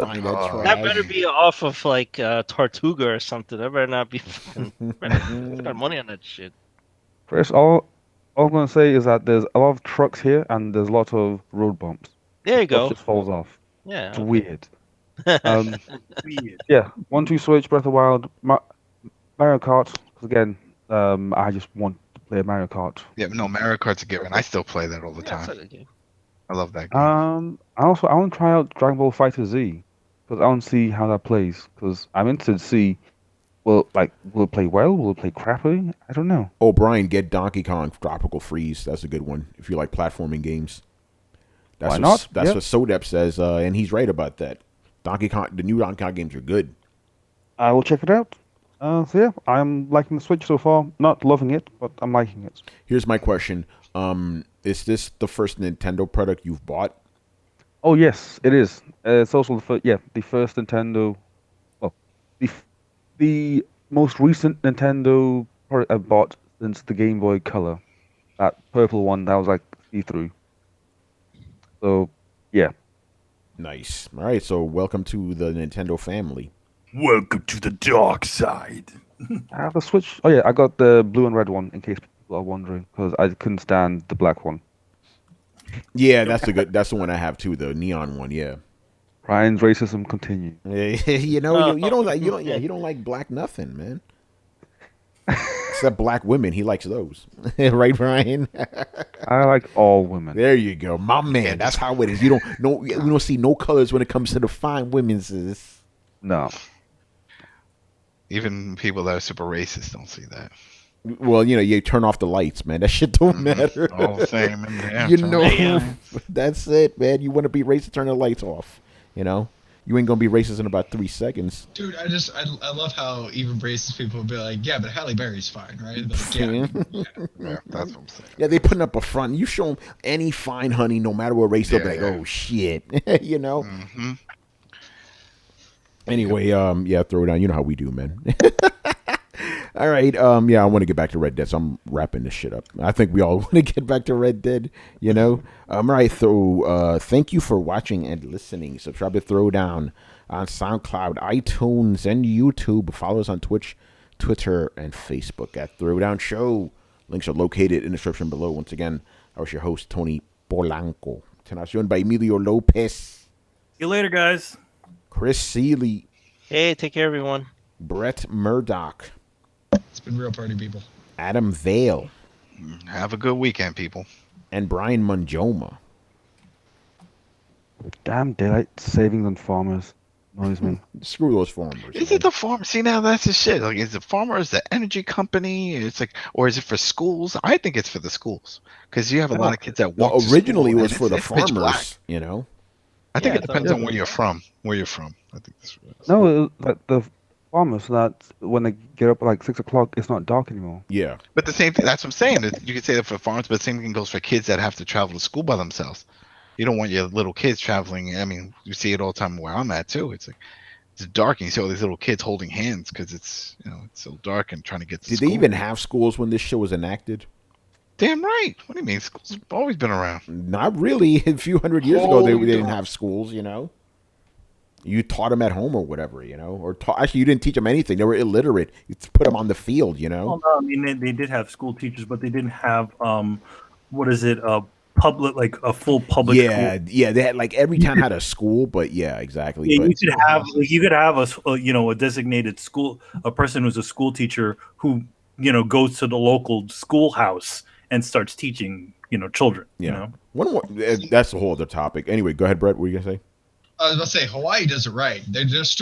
Buying that Oh, That trash. better be off of like Tortuga or something. That better not be fucking spend money on that shit. First, all I'm going to say is that there's a lot of trucks here and there's a lot of road bumps. There you Stuff go. just falls off. Yeah. It's okay. weird. Weird. Yeah, 1-2 Switch, Breath of the Wild, Mario Kart. 'Cause again, I just want to play Mario Kart. Yeah, no, Mario Kart's a given. I still play that all the Yeah, it's time. like a game. I love that game. I want to try out Dragon Ball Fighter Z because I want to see how that plays. Because I'm interested to see, will it play well? Will it play crappy? I don't know. Oh, Brian, get Donkey Kong Tropical Freeze. That's a good one if you like platforming games. That's Why not? That's Yep. what Sodep says, and he's right about that. Donkey Kong, the new Donkey Kong games are good. I will check it out. So yeah, I'm liking the Switch so far. Not loving it, but I'm liking it. Here's my question: is this the first Nintendo product you've bought? Oh yes, it is. It's also the first Nintendo. Well, the most recent Nintendo product I bought since the Game Boy Color, that purple one that was like see-through. So, yeah. Nice. All right, so welcome to the Nintendo family. Welcome to the dark side. I have a Switch. Oh yeah, I got the blue and red one in case people are wondering because I couldn't stand the black one. Yeah, that's the one I have too, the neon one. Yeah. Ryan's racism continues. you don't like black nothing, man. Except black women, he likes those, right, Brian? I like all women. There you go, my man. That's how it is. We don't see no colors when it comes to the fine women's. No. Even people that are super racist don't see that. Well, you turn off the lights, man. That shit don't matter. All the same in there. That's it, man. You want to be racist, turn the lights off. You ain't gonna be racist in about 3 seconds. Dude, I love how even racist people will be like, yeah, but Halle Berry's fine, right? Like, yeah. Yeah, that's what I'm saying. Yeah, they putting up a front. You show them any fine honey, no matter what race, they'll be like, Yeah. oh shit, Mm-hmm. Anyway, Throwdown. You know how we do, man. All right. I want to get back to Red Dead, so I'm wrapping this shit up. I think we all want to get back to Red Dead, All right, thank you for watching and listening. Subscribe to Throwdown on SoundCloud, iTunes, and YouTube. Follow us on Twitch, Twitter, and Facebook at Throwdown Show. Links are located in the description below. Once again, I was your host, Tony Polanco. Tenacion by Emilio Lopez. See you later, guys. Chris Seeley. Hey, take care, everyone. Brett Murdoch. It's been real party, people. Adam Vale. Have a good weekend, people. And Brian Munjoma. Damn daylight savings on farmers annoys me. Screw those farmers. Is man. it the farm? See, now that's the shit. Like, is the farmer, is the energy company? It's like, or is it for schools? I think it's for the schools because you have a lot of kids that walk. Well, to originally it school, was and for the it's pitch black. farmers, I think Yeah, it depends on where you're from. Where you're from. I think that's what it is. No, like the farmers, so that when they get up at like 6 o'clock, it's not dark anymore. Yeah. But the same thing. That's what I'm saying. You could say that for farms, but the same thing goes for kids that have to travel to school by themselves. You don't want your little kids traveling. I mean, you see it all the time where I'm at too. It's like it's dark, and you see all these little kids holding hands because it's it's so dark and trying to get to Did school. they even have schools when this show was enacted? Damn right. What do you mean? Schools have always been around. Not really. A few hundred years ago, they Hold didn't on. have schools. You taught them at home or whatever. Actually, you didn't teach them anything. They were illiterate. You put them on the field. Well, no, I mean they did have school teachers, but they didn't have what is it? Public, like a full public Yeah, school. yeah. They had like every town had a school, but yeah, exactly. Yeah, But you could have a designated school, a person who's a school teacher who goes to the local schoolhouse and starts teaching children. yeah, one more. That's a whole other topic. Anyway, go ahead, Brett. What were you gonna say? I was about to say Hawaii does it right. They're just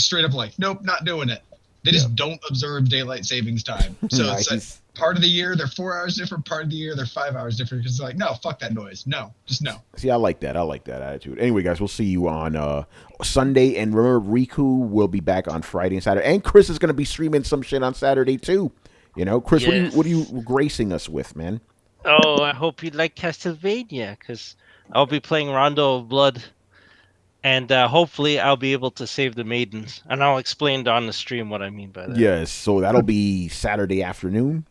straight up like, nope, not doing it. They just don't observe daylight savings time. So it's like Nice. part of the year they're 4 hours different. Part of the year they're 5 hours different. Because it's like, no, fuck that noise. No, just no. See, I like that. I like that attitude. Anyway, guys, we'll see you on Sunday. And remember, Riku will be back on Friday and Saturday. And Chris is going to be streaming some shit on Saturday, too. Chris, Yes. what are you gracing us with, man? Oh, I hope you like Castlevania, because I'll be playing Rondo of Blood, and hopefully I'll be able to save the maidens, and I'll explain on the stream what I mean by that. Yes, so that'll be Saturday afternoon,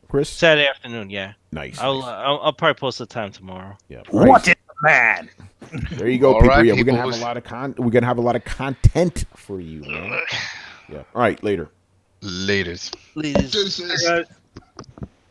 Chris? Saturday afternoon, yeah. Nice. I'll nice. I'll probably post the time tomorrow. Yeah. What is the man? There you go, All people. right, Yeah, we're gonna people. have a lot of content for you, man. Yeah. All right, later. Laters. Please. Deuces. Guys.